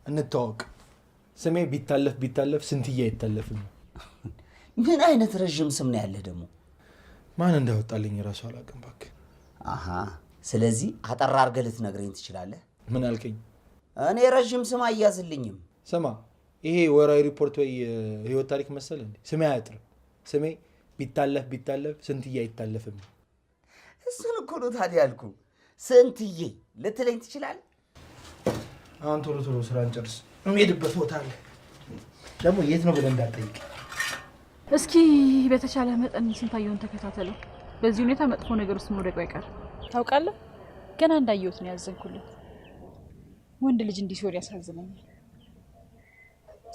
እንተዋወቅ። ስሜ ቢታለፍ ስንትዬ አይታለፍም። ምን አይነት ረዥም ስም ነው ያለህ ደግሞ? ማን እንዳወጣልኝ እራሱ አላውቅም እባክህ። አሃ፣ ስለዚህ አጠራ አድርገህ ልትነግረኝ ትችላለህ? ምን አልከኝ? እኔ ረዥም ስም አያዝልኝም። ስማ፣ ይሄ ወራዊ ሪፖርት ወይ ህይወት ታሪክ መሰለ እንዴ? ስሜ አያጥርም። ስሜ ቢታለፍ ስንትዬ አይታለፍም። እሱን እኮ ነው ታዲያ ያልኩህ። ስንትዬ ልትለኝ ትችላለህ? አሁን ቶሎ ቶሎ ስራ እንጨርስ። የምሄድበት ቦታ አለ። ደግሞ የት ነው ብለህ እንዳትጠይቅ። እስኪ በተቻለ መጠን ስንታየውን ተከታተለው። በዚህ ሁኔታ መጥፎ ነገር ውስጥ መውደቁ አይቀር። ታውቃለህ፣ ገና እንዳየሁት ነው ያዘንኩለት። ወንድ ልጅ እንዲህ ሲሆን ያሳዝነኛል።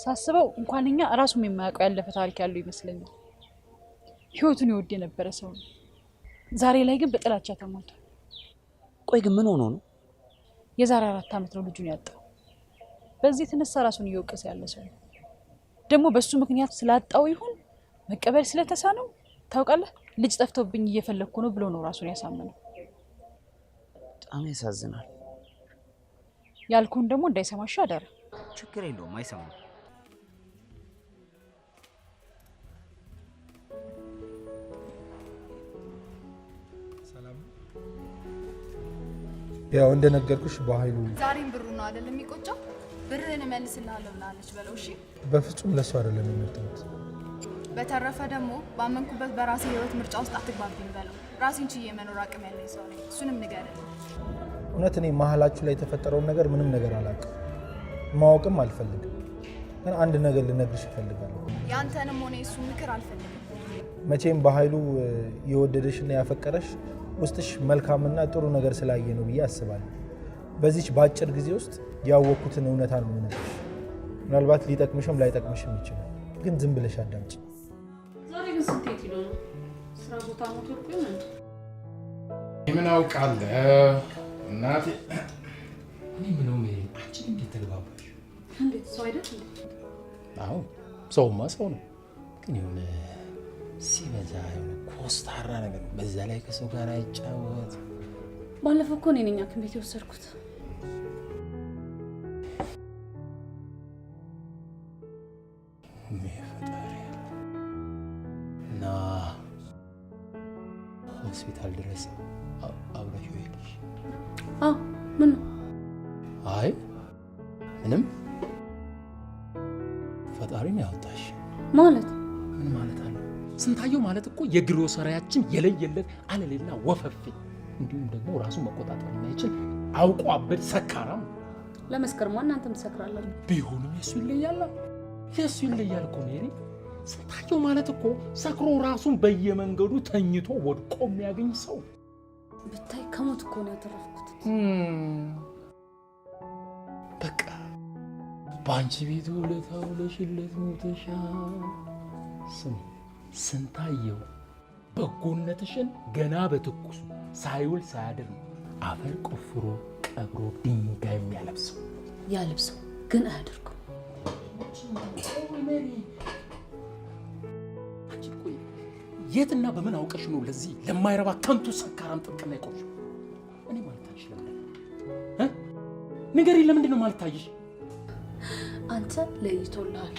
ሳስበው እንኳን እኛ ራሱም የማያውቀው ያለፈ ታሪክ ያለው ይመስለኛል። ህይወቱን ይወድ የነበረ ሰው ነው። ዛሬ ላይ ግን በጥላቻ ተሞልቷል። ቆይ ግን ምን ሆኖ ነው? የዛሬ 4 ዓመት ነው ልጁን ያጣው። በዚህ የተነሳ ራሱን እየወቀሰ ያለ ሰው ነው። ደግሞ በሱ ምክንያት ስላጣው ይሁን መቀበል ስለተሳነው ታውቃለህ፣ ልጅ ጠፍቶብኝ እየፈለግኩ ነው ብሎ ነው ራሱን ያሳመነው። በጣም ያሳዝናል። ያልኩን ደግሞ እንዳይሰማሽ አደራ። ችግር የለውም፣ አይሰማም። ያው እንደነገርኩሽ በኃይሉ ዛሬም ብሩ ነው አይደል የሚቆጨው? ብርህን እመልስልሃለሁ ብላለች በለው። እሺ በፍጹም ለሱ አይደለም የመጣሁት። በተረፈ ደግሞ ባመንኩበት በራሴ ህይወት ምርጫ ውስጥ አትግባብኝ በለው። ራሴን ችዬ መኖር አቅም ያለኝ ሰው ነኝ። እሱንም ንገረኝ። እውነት እኔ መሀላችሁ ላይ የተፈጠረውን ነገር ምንም ነገር አላውቅም፣ ማወቅም አልፈልግም። ግን አንድ ነገር ልነግርሽ እፈልጋለሁ። ያንተንም ሆነ የሱ ምክር አልፈልግም። መቼም በኃይሉ የወደደሽና ያፈቀረሽ ውስጥሽ መልካምና ጥሩ ነገር ስላየ ነው ብዬ አስባለሁ። በዚች በአጭር ጊዜ ውስጥ ያወቅኩትን እውነታ ነው የምነግርሽ። ምናልባት ሊጠቅምሽም ላይጠቅምሽም ይችላል፣ ግን ዝም ብለሽ አዳምጪ። ዛሬ ግን ስንት ኪሎ ነው? ስራ ቦታ ነው ተቆየነ? ምን አውቃለሁ እናቴ። እኔ ምነው አንቺ እንዴት ተግባባሽ? እንዴት ሰው አይደል እንዴ? አዎ ሰውማ ሰው ነው፣ ግን የሆነ ሲበዛ የሆነ ኮስታራ ነገር ነው። በዛ ላይ ከሰው ጋር አይጫወት። ባለፈው እኮ እኔ ነኝ ሐኪም ቤት የወሰድኩት። እና ሆስፒታል ድረስ አብረሽ ሄድሽ? አዎ። ምን ነው? አይ ምንም። ፈጣሪ ነው ያወጣሽ ማለት ምን ማለት አለ? ስንታየው ማለት እኮ የግሮሰሪያችን የለየለት አለሌላ ወፈፌ፣ እንዲሁም ደግሞ ራሱን መቆጣጠር የማይችል አውቆ አበድ ሰካራም። ለመስከርማ እናንተም ትሰክራላችሁ። ቢሆንም የሱ ይለያል። የሱ ይለያል እኮ ሜሪ። ስንታየው ማለት እኮ ሰክሮ ራሱን በየመንገዱ ተኝቶ ወድቆ የሚያገኝ ሰው። ብታይ ከሞት እኮ ነው ያተረፍኩት። በቃ በአንቺ ቤት ውለታ ውለሽለት ሞተሻል። ስም ስንታየው በጎነትሽን ገና በትኩሱ ሳይውል ሳያድር አፈር ቆፍሮ ቀብሮ ድንጋይ የሚያለብሰው። ያለብሰው ግን አያደርገው። አንቺ ቆይ የትና በምን አውቀሽ ነው ለዚህ ለማይረባ ከንቱ ሰካራም ጥብቅና ይቆሽ? እኔ ማለት ታይሽ ለምን ንገሪ፣ ለምንድን ነው ማለት ታይሽ? አንተ ለይቶልሃል።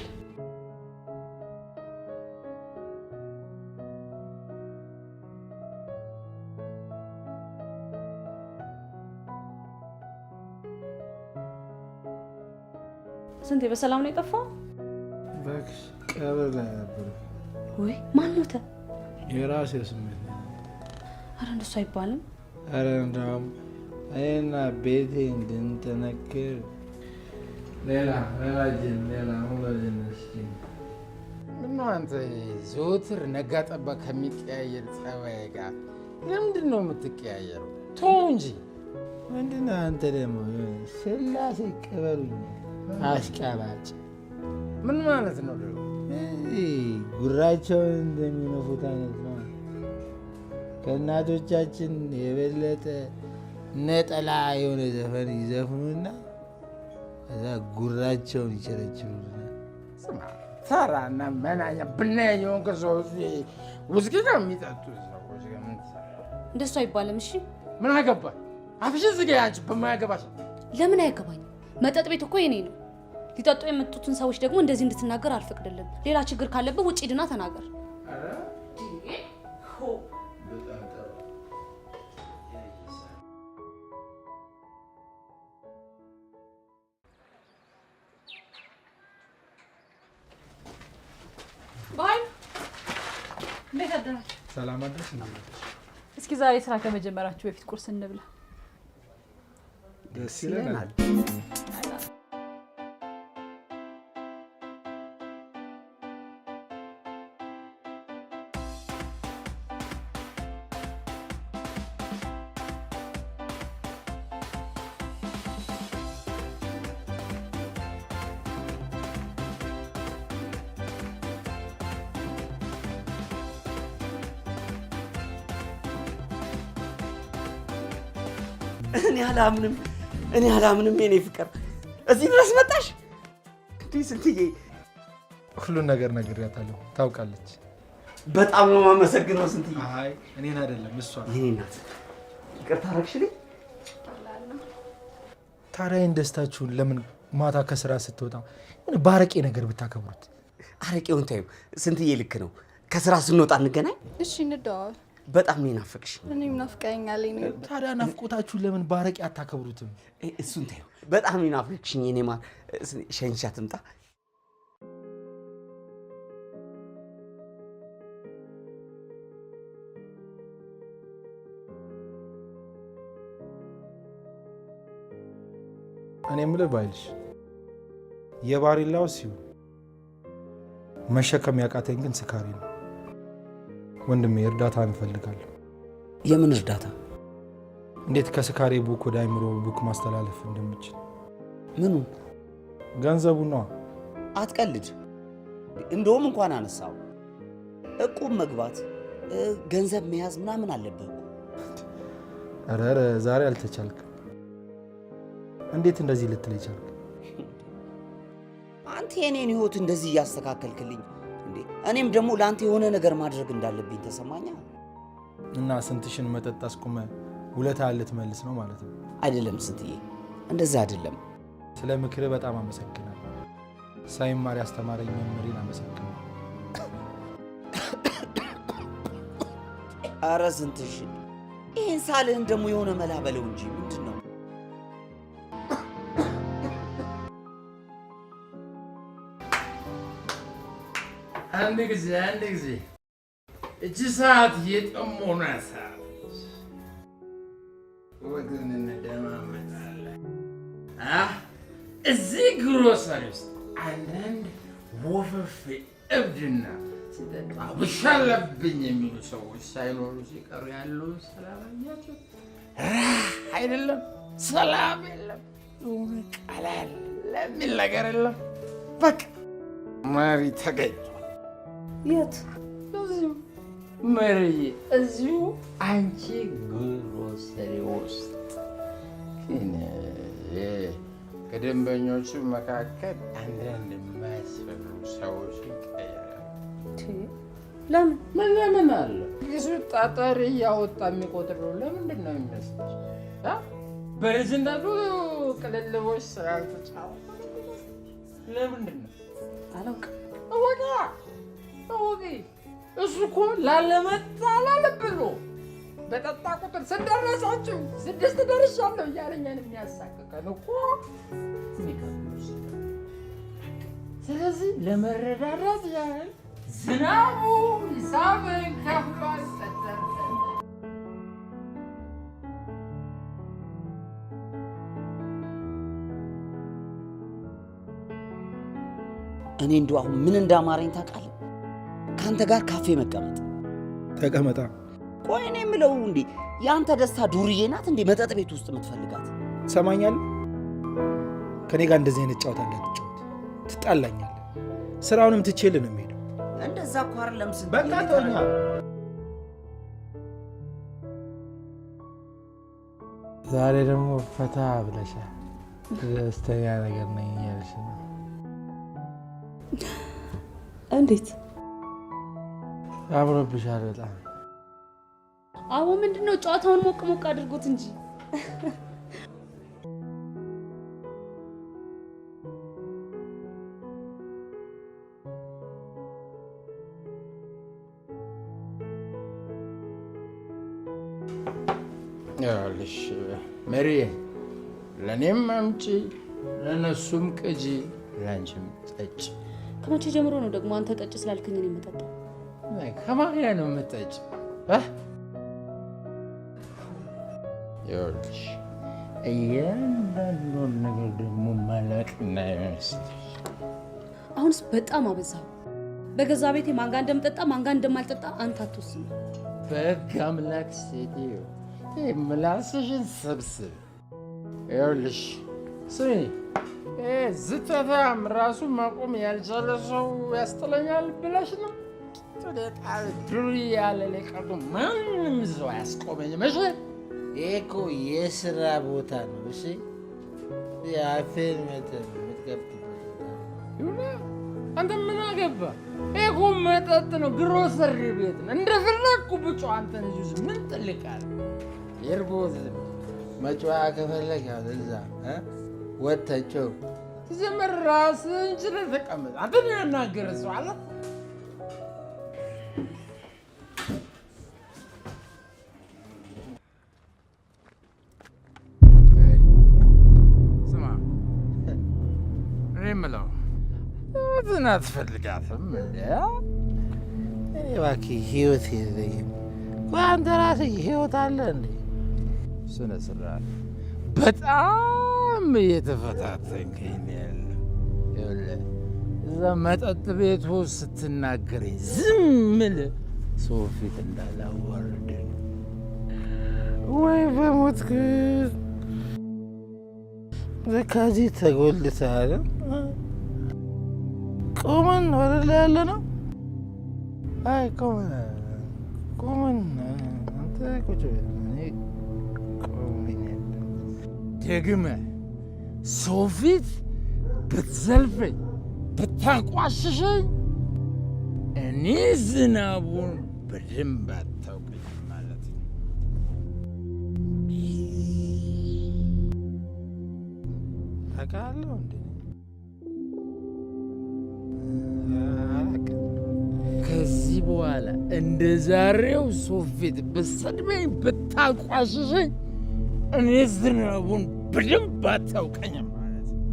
ስንቴ በሰላም ነው የጠፋው? እባክሽ ቀብር ላይ ነበር። ወይ ማን ሞተ? የራሴ ስሜት። አረ እንደሱ አይባልም። አረ እንደውም እኔና ቤቴ እንድንጠነክር ሌላ ምነው አንተ ዘወትር ነጋ ጠባ ከሚቀያየር ጸባይ ጋር ለምንድን ነው የምትቀያየረው? ተው እንጂ። ምንድን ነው አንተ ደግሞ ስላሴ ቀበሩኝ አሽቃባጭ። ምን ማለት ነው ደግሞ? ጉራቸውን እንደሚነፉት አይነት ነው። ከእናቶቻችን የበለጠ ነጠላ የሆነ ዘፈን ይዘፍኑና እዛ ጉራቸውን ይቸረችሩና ተራና መናኛ ብናየውን ከሰዎች ውስኪ ጋር የሚጠጡ ሰዎች ጋር ምን እንደሱ አይባልም። እሺ ምን አገባ? አፍሽን ዝጋ። አንቺ በማያገባሽ ለምን አያገባኝ? መጠጥ ቤት እኮ የኔ ነው። ሊጠጡ የመጡትን ሰዎች ደግሞ እንደዚህ እንድትናገር አልፈቅድልም። ሌላ ችግር ካለብህ ውጪ ድና ተናገር። ባይ እንዴት አደራችሁ? ሰላም አደረሽ። እስኪ ዛሬ ስራ ከመጀመራችሁ በፊት ቁርስ እንብላ። ደስ ይለናል። እኔ አላምንም የኔ ፍቅር እዚህ ድረስ መጣሽ እንዴ ስንትዬ? ሁሉን ነገር ነግሬያታለሁ፣ ታውቃለች። በጣም ነው የማመሰግነው ስንትዬ። አይ እኔን አይደለም እሷ። የኔ እናት ይቅርታ አደረግሽልኝ። ታዲያ ደስታችሁን ለምን ማታ ከስራ ስትወጣ ባረቄ ነገር ብታከብሩት? አረቄውን ታዩ ስንትዬ፣ ልክ ነው። ከስራ ስንወጣ እንገናኝ። እሺ እንደዋወል። በጣም ነው ናፈቅሽ። እኔም ናፍቀኸኛል። ታዲያ ናፍቆታችሁን ለምን ባረቄ አታከብሩትም? እሱን ታዩ በጣም ነው ናፈቅሽኝ የኔ ማር። ሸንሻ ትምጣ። እኔ የምልህ ባይልሽ የባሪላው ሲሆን መሸከም ያቃተኝ ግን ስካሪ ነው። ወንድሜ እርዳታ እንፈልጋለሁ። የምን እርዳታ? እንዴት ከስካሬ ቡክ ወደ አይምሮ ቡክ ማስተላለፍ እንደምችል። ምኑ? ገንዘቡ ነው። አትቀልድ። እንደውም እንኳን አነሳው እቁብ መግባት ገንዘብ መያዝ ምናምን አለብህ። ኧረ ዛሬ አልተቻልክም። እንዴት እንደዚህ ልትል ይቻልክ? አንተ የኔን ህይወት እንደዚህ እያስተካከልክልኝ እንዴ? እኔም ደግሞ ለአንተ የሆነ ነገር ማድረግ እንዳለብኝ ተሰማኛ። እና ስንትሽን መጠጥ አስቆመ ውለታ ልትመልስ ነው ማለት ነው? አይደለም ስንትዬ፣ እንደዛ አይደለም። ስለ ምክር በጣም አመሰግናለሁ። ሳይማር ያስተማረኝ መምህሬን አመሰግናለሁ። ኧረ ስንትሽ፣ ይህን ሳልህን ደግሞ የሆነ መላ በለው እንጂ ምንድን ነው? አንድ ጊዜ እቺ ሰዓት የጥሞና ሰዓት ወግን እንደማመጣለን። እዚህ ግሮሰሪ ውስጥ አንዳንድ ወፈፌ እብድና ሲጠጣ ውሻ አለብኝ የሚሉ ሰዎች ሳይኖሩ ሲቀሩ ያለው ሰላም አያቸው አይደለም። ሰላም የለም፣ ቀላል ለሚል ነገር የለም። በቃ ማሪ ተገኝቷል። የት? እዚሁ መርዬ፣ እዚሁ አንቺ ግሮሰሪ ውስጥ። ግን ከደንበኞቹ መካከል አንዳንድ የማያስፈሩ ሰዎች ይቀየራሉ። ለምን? ምን ለምን አለ ጊሱ ጠጠር እያወጣ የሚቆጥረው ለምንድን ነው የሚመስልሽ? በልጅነቱ ቅልልቦች ስላልተጫወተ ለምንድን ነው? አላውቅም። እወቂ። እሱ እኮ ላለመጣላል ብሎ በጠጣ ቁጥር ስንደረሳችሁ 6 ደርሻለሁ እያለኛን የሚያሳቅቀን እኮ የሚቀርስ። ስለዚህ ለመረዳዳት ያህል ዝናቡ ሂሳብን ከፍሏል። እኔ እንደው አሁን ምን እንዳማረኝ ታውቃለህ? ከአንተ ጋር ካፌ መቀመጥ። ተቀመጣ። ቆይ እኔ የምለው እንዴ የአንተ ደስታ ዱርዬ ናት እንዴ መጠጥ ቤት ውስጥ የምትፈልጋት? ትሰማኛለህ? ከኔ ጋር እንደዚህ አይነት ጨዋታ እንዳትጫወት፣ ትጣላኛለህ። ስራውንም ትቼልህ ነው የምሄደው። እንደዛ እኮ አይደለም ስንት በቃ ተውኛ። ዛሬ ደግሞ ፈታ ብለሻል። ደስተኛ ነገር ነኝ እያልሽ ነው? እንዴት አምሮብሻል በጣም። አዎ ምንድነው? ጨዋታውን ሞቅ ሞቅ አድርጎት እንጂ። ይኸውልሽ መሪዬ፣ ለእኔም አምጪ፣ ለእነሱም ቅጂ፣ ለአንቺም ጠጪ። ከመቼ ጀምሮ ነው ደግሞ አንተ ጠጭ ስላልከኝ ነው የምጠጣው? ከማን ጋር ነው የምጠጪ? ይኸውልሽ እያንዳንዱን ነገር ደግሞ ማለቅ እንዳይመስልሽ። አሁንስ በጣም አበዛው። በገዛ ቤቴ ማን ጋር እንደምጠጣ ማን ጋር እንደማልጠጣ አንተ አትወስን። በሕግ አምላክ ሴትዮ ምላስሽን ሰብስብ። ይኸውልሽ ስሚ፣ ዝተታም ራሱ ማቆም ያልቻለ ሰው ያስጥለኛል ብለሽ ነው? ጣል ዱር ያለ ላይ ቀርቶ ማንም ሰው አያስቆመኝም። እሺ እኮ የስራ ቦታ ነው። እሺ የአፌን መጠን የምትገብበት ቦታ ይሁና። አንተ ምን አገባ? እኮ መጠጥ ነው፣ ግሮሰሪ ቤት ነው። እንደፈለግኩ ብጮ አንተን እዚህ ምን ጥልቃል? የርቦዝ መጫወያ ከፈለግ ያው እዛ ወተቸው ትዘመር ራስህን ችለህ ተቀመጥ። አንተን ያናገረ ሰው አለ? ስማ እኔ የምለው ህይወትን አትፈልጋትም እንደ እኔ እባክህ ህይወት የለኝም። ቆይ አንተ ራስህ ህይወት አለ እንዴ? ስነ ስርዓት በጣም እየተፈታተንከኝ ነው ያለው። ይኸውልህ እዛ መጠጥ ቤት ውስጥ ስትናገረኝ ዝም ብለህ ሰው ፊት እንዳላዋርድህ ወይ በሞትክ ከዚህ ተጎልተሃል። ቆመን ወደ ላይ ያለ ነው። አይ ቆመን አንተ ቁጭ በል ደግመህ ሰው ፊት ብትዘልፈኝ ብታንቋሽሸኝ እኔ ዝናቡን በደንብ አታውቅኝ ማለት ነው። አውቃለሁ እንደ ከዚህ በኋላ እንደ ዛሬው ሰው ፊት ብትሰድበኝ ብታንቋሽሸኝ እኔ ዝናቡን በደንብ አታውቀኝም ማለት ነው።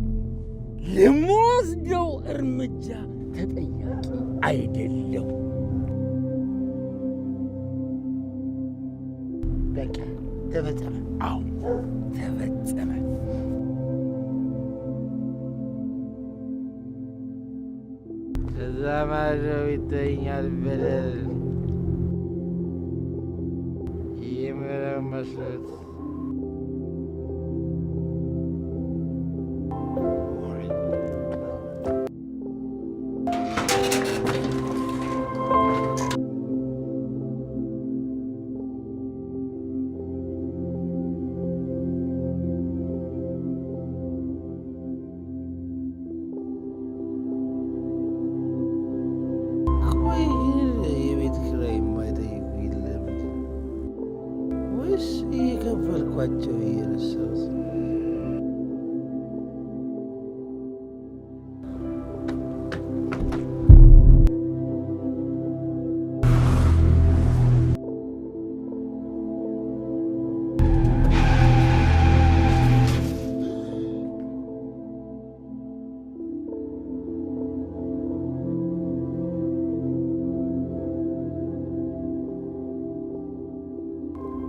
ለምወስደው እርምጃ ተጠያቂ አይደለም። በቃ ተፈጸመ። አዎ ተፈጸመ። እዛ ማለው ይተኛል በደል የምለው መስሎት እየከፈልኳቸው እየረሳሁት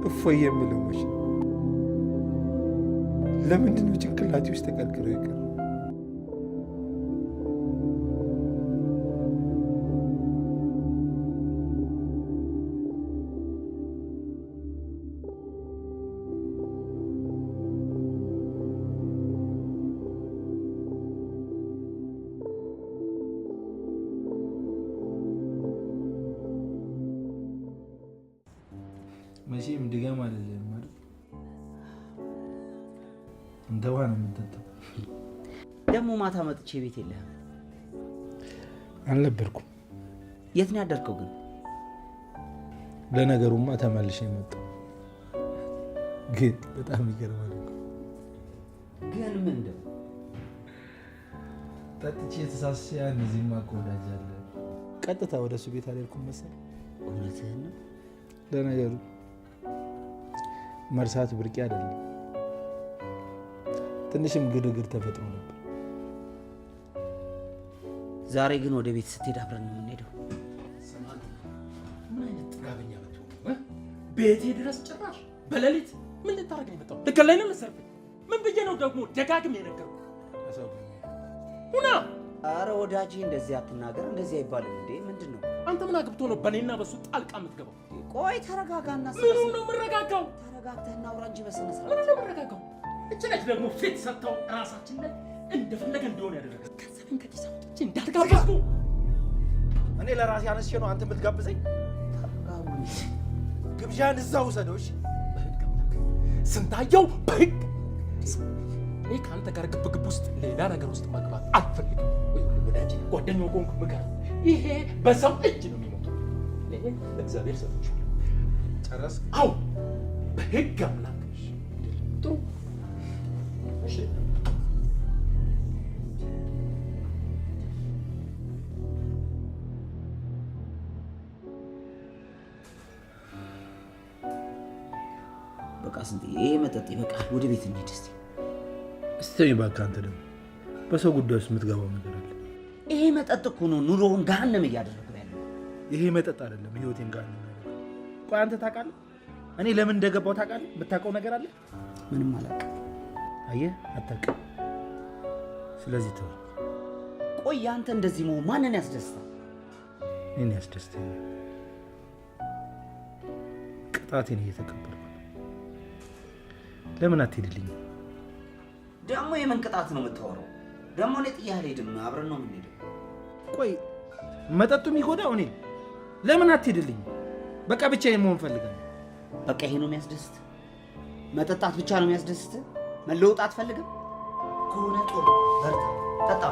እፎይ የምለው መች ለምንድን ነው ጭንቅላቴ ውስጥ ተቀርቅሮ ይቀር? መቼም ድጋም አይደለም ማለት እንደ ውሃ ነው የምንጠጣው። ደግሞ ማታ መጥቼ ቤት የለህም። አልነበርኩም። የት ነው ያደርከው ግን? ለነገሩማ ተመልሼ መጣሁ። ግን በጣም ይገርማል እኮ። ግን ምንድን ጠጥቼ ተሳስቼ እዚህማ እኮ ወዳጅ አለ። ቀጥታ ወደ እሱ ቤት አልሄድኩም መሰለኝ። እውነትህን ነው? ለነገሩ መርሳት ብርቄ አይደለም። ትንሽም ግርግር ተፈጥሮ ነበር። ዛሬ ግን ወደ ቤት ስትሄድ አብረን ነው የምንሄደው። ምን አይነት ጥጋበኛ ብትሆን ቤቴ ድረስ ጭራሽ በሌሊት ምን ልታረግ ነው የመጣው? ልገለኝ ነው መሰለኝ። ምን ብዬ ነው ደግሞ ደጋግሜ የነገርኩህ? ሁና አረ ወዳጄ እንደዚህ አትናገር። እንደዚህ አይባልም እንዴ። ምንድን ነው? አንተ ምን አግብቶ ነው በእኔና በሱ ጣልቃ የምትገባው? ቆይ ተረጋጋና። ምኑን ነው የምረጋጋው? ተረጋግተህ እናውራ እንጂ በስነ ስርዓት። ምኑን ነው የምረጋጋው? እች ነች ደግሞ ፊት ሰጥተው ራሳችን ላይ እንደፈለገ እንዲሆን ያደረገ ገንዘብን ከኪስ አውጥቼ እንዳትጋበዝኩ። እኔ ለራሴ አነስቼ ነው አንተ የምትጋብዘኝ? ግብዣን እዛው ውሰደው። እሺ ስንታየው በህግ እኔ ከአንተ ጋር ግብግብ ውስጥ ሌላ ነገር ውስጥ መግባት አልፈልግም። ወዳጅ ጓደኛው ቆንኩ ምከር። ይሄ በሰው እጅ ነው የሚሞተው። እኔ ለእግዚአብሔር ሰጥቼዋለሁ። ጨረስክ? አዎ በህግ አምላክ። ጥሩ እሺ። በቃ ስንት ይሄ መጠጥ ይበቃል። ወደ ቤት እንሂድ እስቲ። እስቲ እባክህ አንተ ደግሞ በሰው ጉዳይ ውስጥ የምትገባው ነገር አለ። ይሄ መጠጥ እኮ ነው ኑሮውን ገሃነም እያደረገው ያለው። ይሄ መጠጥ አይደለም ህይወቴን ገሃነም ያደረገው። ቆይ አንተ ታውቃለህ እኔ ለምን እንደገባው ታውቃለህ? የምታውቀው ነገር አለ? ምንም አላውቅም። አየህ አታውቅም። ስለዚህ ተው። ቆይ አንተ እንደዚህ መሆን ማንን ያስደስታል? እኔን ያስደስተኛል። ቅጣቴን እየተቀበልኩ ለምን አትሄድልኝም? ደግሞ የምን ቅጣት ነው የምታወራው? ደግሞ እኔ ጥዬ አልሄድም። አብረን ነው የምንሄደው። ቆይ መጠጡ የሚጎዳው እኔ ለምን አትሄድልኝም? በቃ ብቻዬን መሆን ፈልጋለሁ። በቃ ይሄ ነው የሚያስደስት? መጠጣት ብቻ ነው የሚያስደስት? መለወጥ አትፈልግም ከሆነ ጥሩ፣ በርታ፣ ጠጣ።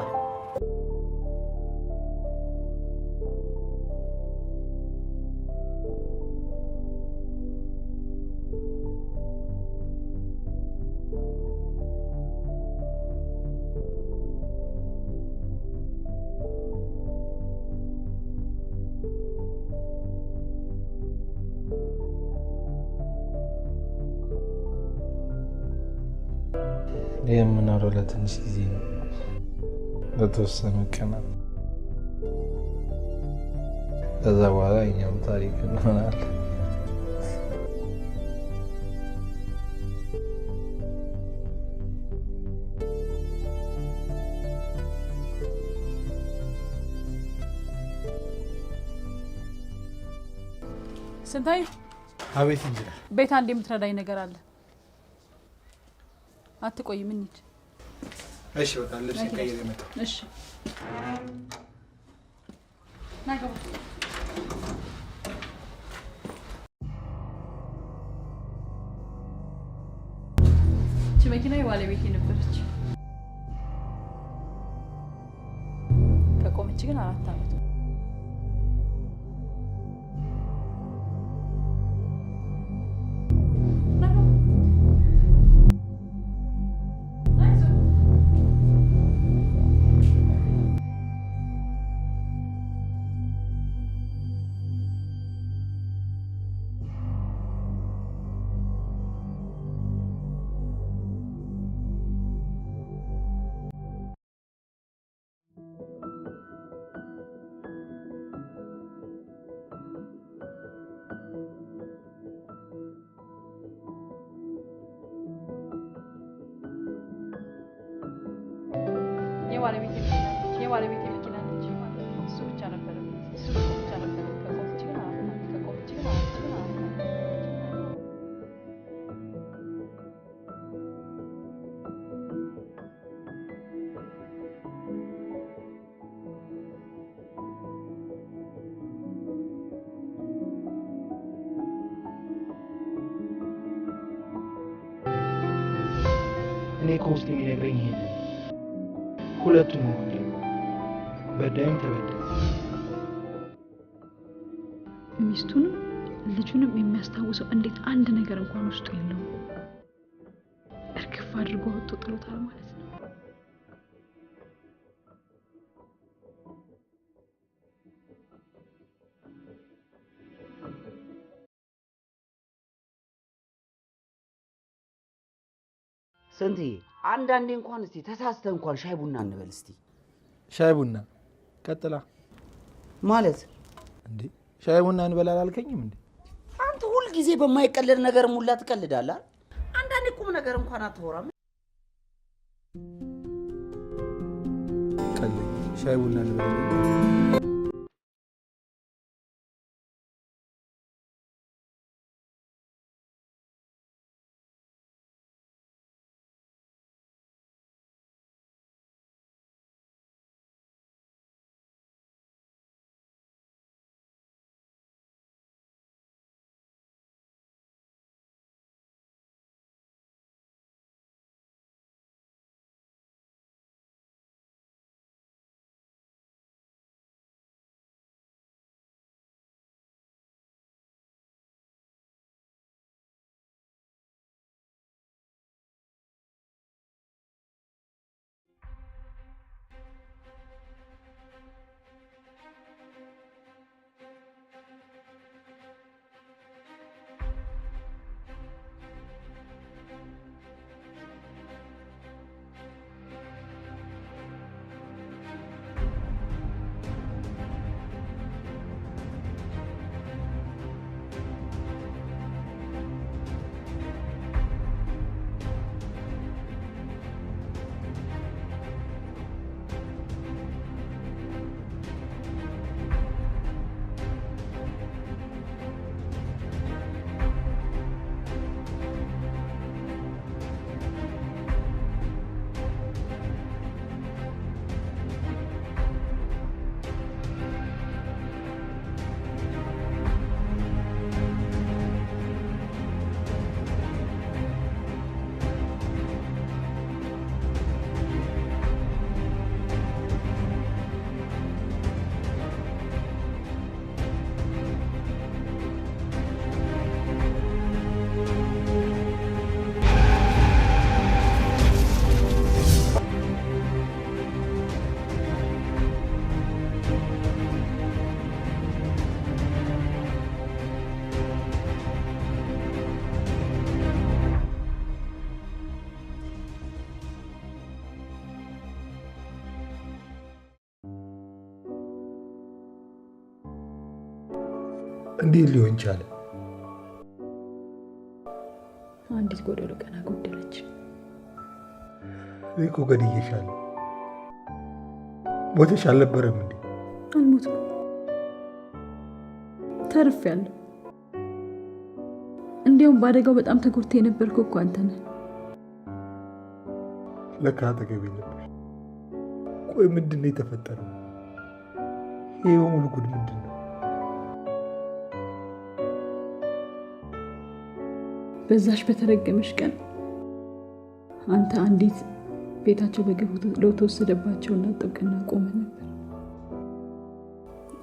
የምኖረው ለትንሽ ጊዜ ነው፣ ለተወሰኑ ቀናት። ከዛ በኋላ እኛም ታሪክ እንሆናለን። ስንታይ? አቤት እንጂ ቤት አንድ የምትረዳኝ ነገር አለ። አትቆይ፣ ምን ይድ? እሺ በቃ ልብስ ቀይሬ መጣሁ። እሺ ናገባ። እቺ መኪና የባለቤቴ ነበረች። ከቆመች ግን 4 ዓመት። የባለቤቴ መኪና ነች። እሱ ብቻ ነበረ። ከቆመች ግን 4 ዓመት። እኔ ከውስጥ የሚነግረኝ ይሄ ሁለቱም ነው እንዴ? በዳይም ተበደለ። ሚስቱንም ልጁንም የሚያስታውሰው እንዴት አንድ ነገር እንኳን ውስጡ የለውም። እርግፍ አድርጎ ወጥቶ ጥሎታል ማለት ነው። ስንትዬ አንዳንዴ እንኳን እስቲ ተሳስተህ እንኳን ሻይ ቡና እንበል እስቲ። ሻይ ቡና ቀጥላ ማለት እንዴ? ሻይ ቡና እንበል አላልከኝም እንዴ? አንተ ሁል ጊዜ በማይቀለድ ነገር ሙላ ትቀልዳለህ። አንዳንዴ ቁም ነገር እንኳን አትወራም። ቀልድ ሻይ ቡና እንበል እንዴት ሊሆን ቻለ? አንዲት ጎደሎ ቀና ጎደለች። እኔ እኮ ገድዬሻለሁ። ሞተሽ አልነበረም እንዴ? አልሞትኩም፣ ተርፌያለሁ። እንዲያውም በአደጋው በጣም ተጎድተህ የነበርከው እኮ አንተ ነህ። ለካ አጠገቤ ነበር። ቆይ ምንድን ነው የተፈጠረው? ይሄ ሙሉ ጉድ ምንድን ነው? በዛሽ በተረገመሽ ቀን አንተ አንዲት ቤታቸው በግፍ ለተወሰደባቸውና ጥብቅና ቆመ ነበር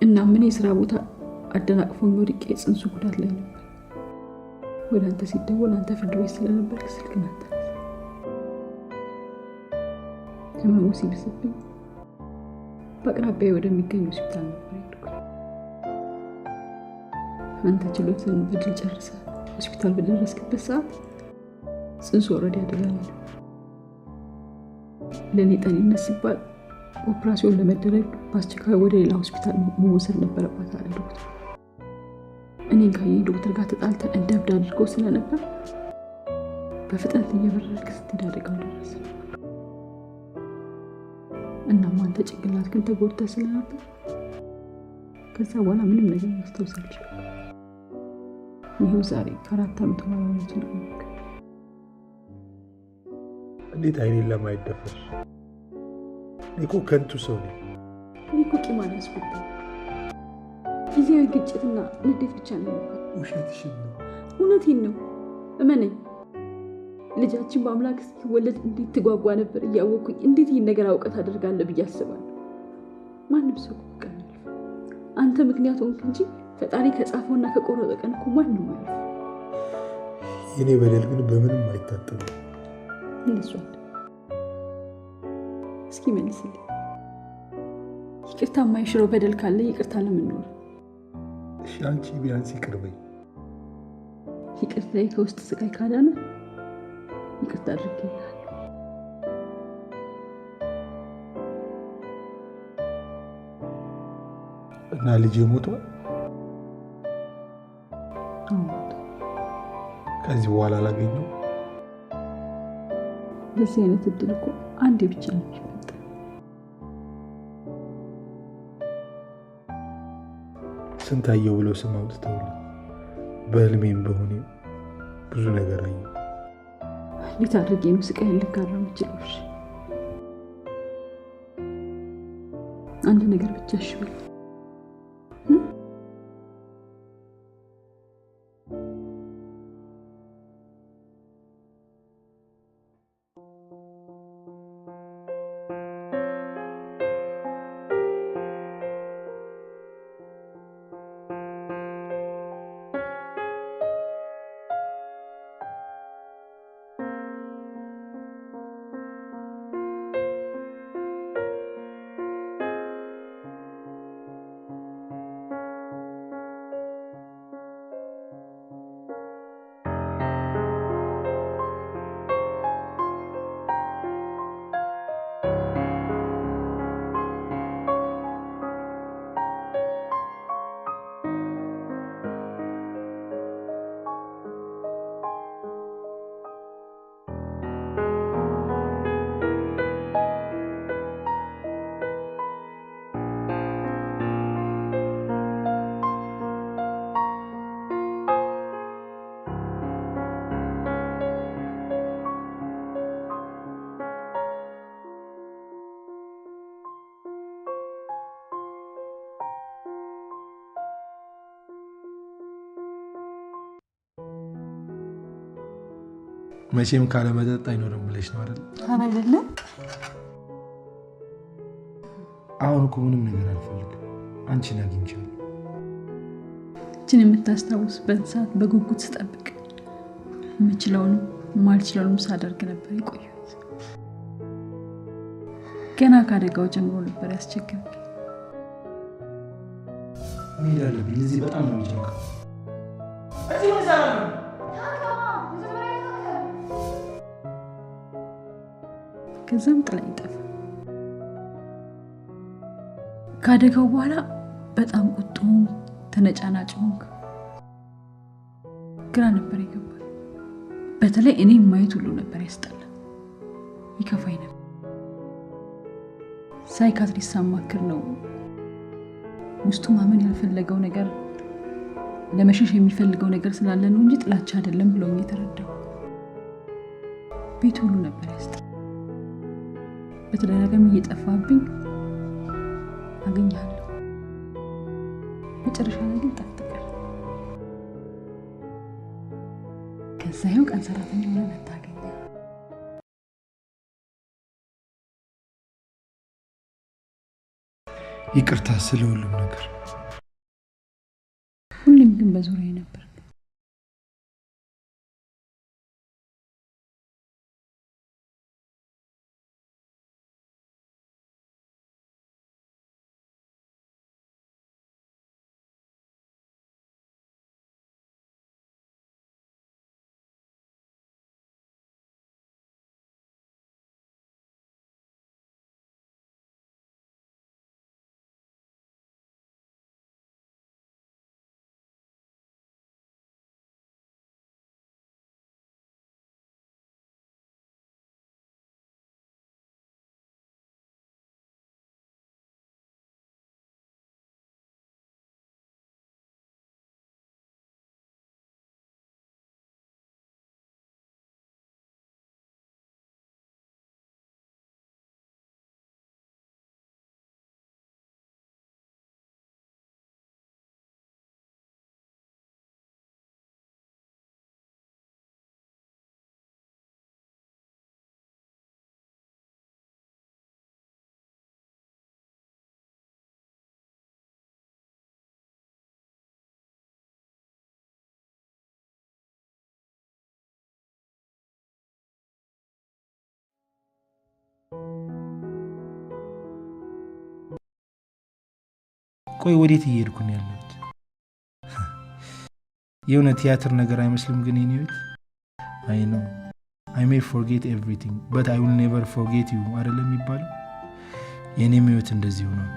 እና ምን የስራ ቦታ አደናቅፎኝ ወድቄ ጽንሱ ጉዳት ላይ ነበር። ወደ አንተ ሲደወል አንተ ፍርድ ቤት ስለነበርክ ስልክን አታነሳም። ህመሙ ሲብስብኝ በአቅራቢያ ወደሚገኝ ሆስፒታል ነበር የሄድኩት። አንተ ችሎትን በድል ጨርሰህ ሆስፒታል በደረስክበት ሰዓት ጽንሱ ወረድ ያደረጋል። ለእኔ ጤንነት ሲባል ኦፕራሲዮን ለመደረግ በአስቸኳይ ወደ ሌላ ሆስፒታል መወሰድ ነበረባት አለ ዶክተር። እኔን ካየኝ ዶክተር ጋር ተጣልተን እንደ እብድ አድርገው ስለነበር በፍጥነት እየበረርክ ስትሄድ አደጋው ደረሰ። እናም አንተ ጭንቅላት ግን ተጎድተህ ስለነበር ከዛ በኋላ ምንም ነገር ማስታወስ አልችልም። ይኸው ዛሬ ከ4 ዓመት በኋላ ነው። እንዴት አይኔን ለማየት ደፈርሽ? እኔ እኮ ከንቱ ሰው ነኝ። እኔ እኮ ቂም አልያዝኩብህም። ጊዜያዊ ግጭትና ንዴት ብቻ ነው ነበር። ውሸትሽን ነው። እውነቴን ነው፣ እመነኝ። ልጃችን በአምላክ ሲወለድ እንዴት ትጓጓ ነበር እያወቅኩኝ እንዴት ይህን ነገር አውቀት አደርጋለሁ ብዬ አስባለሁ። ማንም ሰው ቀን አንተ ምክንያት ሆንክ እንጂ ፈጣሪ ከጻፈውና ከቆረጠ ቀን እኮ ማንም አለ። የኔ በደል ግን በምንም አይታጠብም። እንደሱ እስኪ መልስልኝ። ይቅርታ የማይሽረው በደል ካለ ይቅርታ ለምን ኖር? እሺ አንቺ ቢያንስ ይቅር በይ። ይቅርታዬ ከውስጥ ስቃይ ካዳነ ይቅርታ አድርጌልሃለሁ። እና ልጄ ሞቷል። ከዚህ በኋላ አላገኘው። በዚህ አይነት እድል እኮ አንዴ ብቻ ነው የሚፈጠር። ስንታየው ብለው ስም አውጥተውልኝ በህልሜም በሆኔም ብዙ ነገር አየሁ። እንዴት አድርጌ ነው ስቃይን ልጋራ የምችለው? አንድ ነገር ብቻ እሺ በል። መቼም ካለ መጠጥ አይኖርም ብለሽ ነው አይደል? አይደለ? አሁን እኮ ምንም ነገር አልፈልግም። አንቺን አግኝቻለሁ። እችን የምታስታውስበት ሰዓት በጉጉት ስጠብቅ የምችለውንም ማልችለውንም ሳደርግ ነበር የቆየሁት። ገና ከአደጋው ጀምሮ ነበር ያስቸገረኝ። መሄድ አለብኝ። እዚህ በጣም ነው የሚጨንቀው። ከዛም ጥላኝ ጠፋ። ከአደጋው በኋላ በጣም ቁጡ፣ ተነጫናጭ ሆንክ። ግራ ነበር የገባኝ። በተለይ እኔ ማየት ሁሉ ነበር ያስጠላ፣ ይከፋኝ ነበር። ሳይካትሪስት ሳማክር ነው ውስጡ ማመን ያልፈለገው ነገር ለመሸሽ የሚፈልገው ነገር ስላለ ነው እንጂ ጥላቻ አይደለም ብሎኝ የተረዳው። ቤት ሁሉ ነበር ያስጠላ። በተደጋጋሚ እየጠፋብኝ አገኛለሁ። መጨረሻ ላይ ግን ጠፍተቀር። ከዛ ይኸው ቀን ሰራተኛ ሆነ መታገኛ። ይቅርታ ስለ ሁሉም ነገር። ሁሌም ግን በዙሪያዬ ነበር። ቆይ ወዴት እየሄድኩ ነው ያለሁት? የሆነ ቲያትር ነገር አይመስልም ግን የኔ ቤት። አይ ኖ አይ ሜይ ፎርጌት ኤቭሪቲንግ በት አይ ዊል ኔቨር ፎርጌት ዩ አይደለም የሚባለው? የኔም ህይወት እንደዚሁ ነው።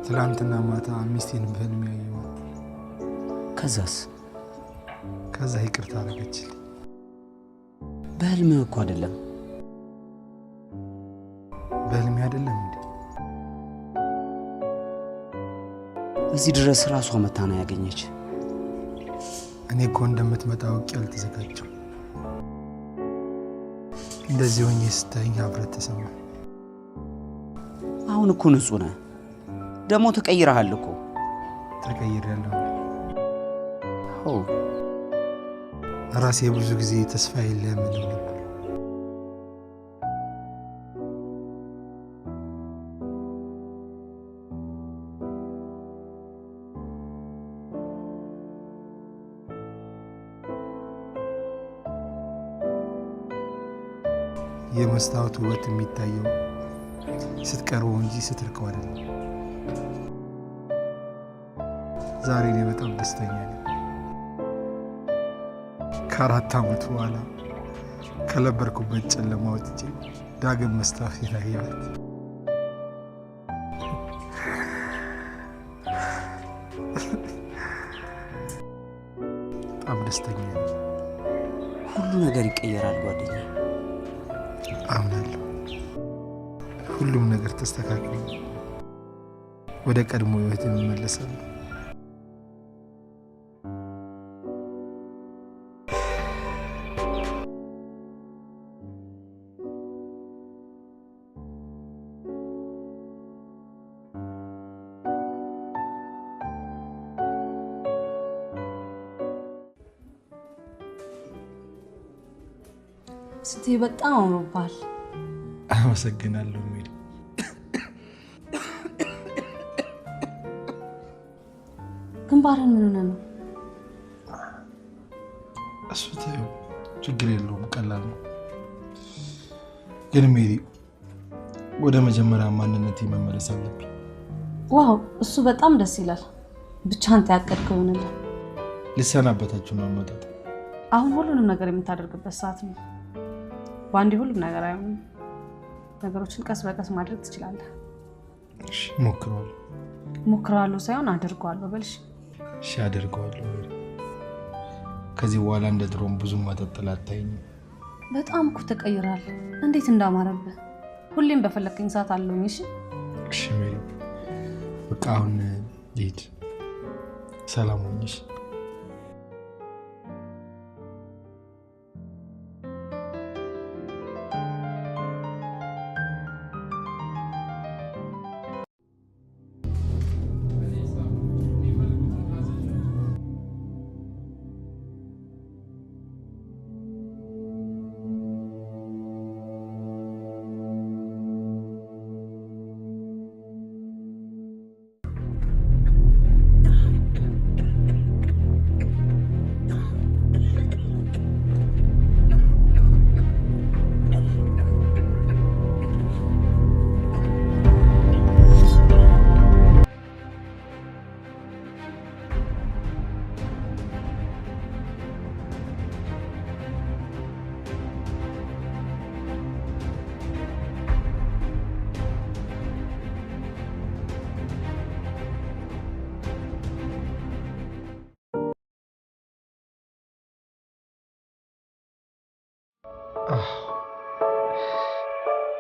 ትላንትና ማታ ሚስቴን በህልሜ ያየኋት። ከዛስ? ከዛ ይቅርታ አደረገችልኝ። በህልሜ እኮ አይደለም። በህልሜ አይደለም እንዴ? እዚህ ድረስ ራሷ መታ ነው ያገኘች። እኔ እኮ እንደምትመጣ አውቄ አልተዘጋጀሁም። እንደዚህ ሆኜ ስታየኝ ሀፍረት ተሰማኝ። አሁን እኮ ንጹህ ነህ። ደግሞ ተቀይረሃል እኮ። ተቀይሬያለሁ። ኦ ራሴ ብዙ ጊዜ ተስፋ የለም ነበር። የመስታወት ውበት የሚታየው ስትቀርበው እንጂ ስትርቀው አይደለም። ዛሬ እኔ በጣም ደስተኛ ነኝ። ከ4 ዓመት በኋላ ከነበርኩበት ጨለማ ወጥቼ ዳግም መስታወቴን አየኋት። በጣም ደስተኛ ነኝ። ሁሉ ነገር ይቀየራል ጓደኛ። አምናለሁ። ሁሉም ነገር ተስተካክሎ ወደ ቀድሞ ህይወት እንመለሳለን። ስትይ በጣም አምሮባል። አመሰግናለሁ ሜሪ። ግንባርን ምን ሆነ ነው? እሱ ተይው፣ ችግር የለውም፣ ቀላል ነው። ግን ሜሪ ወደ መጀመሪያ ማንነቴ መመለስ አለብኝ። ዋው እሱ በጣም ደስ ይላል። ብቻ አንተ ያቀድከው ይሆንልህ። ልሰናበታችሁ ነው መጣጥ። አሁን ሁሉንም ነገር የምታደርግበት ሰዓት ነው። በአንዴ ሁሉም ነገር አይሆንም። ነገሮችን ቀስ በቀስ ማድረግ ትችላለህ። እሺ ሞክራለሁ። ሞክራለሁ ሳይሆን አደርገዋለሁ በልሽ። እሺ አደርገዋለሁ። ከዚህ በኋላ እንደ ድሮም ብዙም መጠጥል አታይኝም። በጣም እኮ ተቀይራል። እንዴት እንዳማረብህ። ሁሌም በፈለከኝ ሰዓት አለሁኝ። እሺ እሺ ሜሪ፣ በቃ አሁን ልሂድ። ሰላም ሁኚ።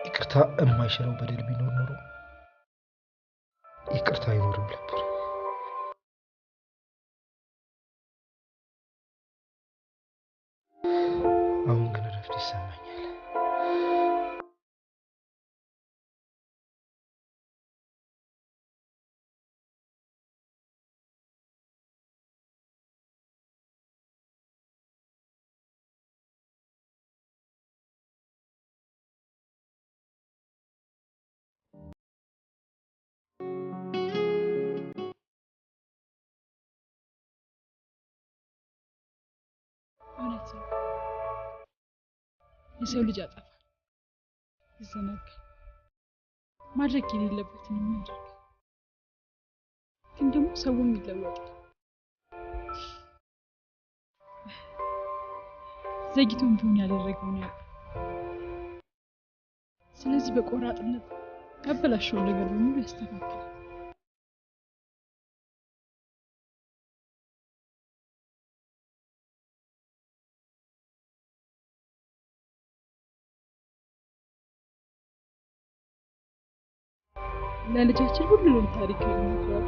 ይቅርታ የማይሽረው በደል ቢኖር ኖሮ ይቅርታ አይኖርም ነበር። አሁን ግን እረፍት ይሰማኛል። እውነት ነው። የሰው ልጅ አጠፋ፣ ይዘናጋል፣ ማድረግ የሌለበትን የሚያደርግ ግን ደግሞ ሰውም ይለወጣል። ዘግይቶም ቢሆን ያደረገውን ያውቃል። ስለዚህ በቆራጥነት ያበላሸውን ነገር በሙሉ ያስተካክላል። ለልጃችን ሁሉንም ታሪክ ይነግራል።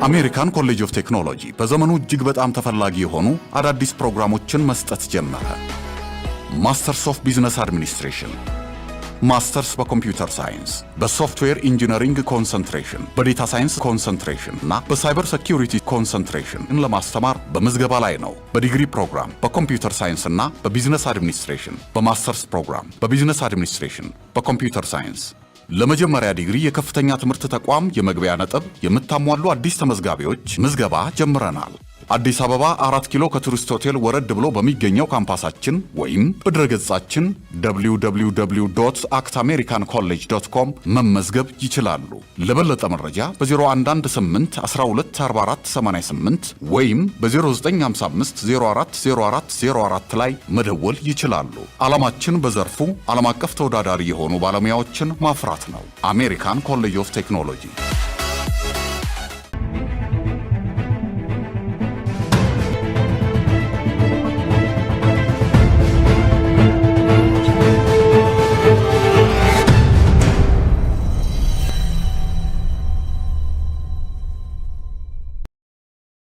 አሜሪካን ኮሌጅ ኦፍ ቴክኖሎጂ በዘመኑ እጅግ በጣም ተፈላጊ የሆኑ አዳዲስ ፕሮግራሞችን መስጠት ጀመረ። ማስተርስ ኦፍ ቢዝነስ አድሚኒስትሬሽን፣ ማስተርስ በኮምፒውተር ሳይንስ፣ በሶፍትዌር ኢንጂነሪንግ ኮንሰንትሬሽን፣ በዴታ ሳይንስ ኮንሰንትሬሽን እና በሳይበር ሴኪዩሪቲ ኮንሰንትሬሽን ለማስተማር በምዝገባ ላይ ነው። በዲግሪ ፕሮግራም በኮምፒውተር ሳይንስ እና በቢዝነስ አድሚኒስትሬሽን፣ በማስተርስ ፕሮግራም በቢዝነስ አድሚኒስትሬሽን በኮምፒውተር ሳይንስ ለመጀመሪያ ዲግሪ የከፍተኛ ትምህርት ተቋም የመግቢያ ነጥብ የምታሟሉ አዲስ ተመዝጋቢዎች ምዝገባ ጀምረናል። አዲስ አበባ 4 ኪሎ ከቱሪስት ሆቴል ወረድ ብሎ በሚገኘው ካምፓሳችን ወይም በድረገጻችን www.actamericancollege.com መመዝገብ ይችላሉ። ለበለጠ መረጃ በ0118 12 44 88 ወይም በ0955 04 04 04 ላይ መደወል ይችላሉ። ዓላማችን በዘርፉ ዓለም አቀፍ ተወዳዳሪ የሆኑ ባለሙያዎችን ማፍራት ነው። አሜሪካን ኮሌጅ ኦፍ ቴክኖሎጂ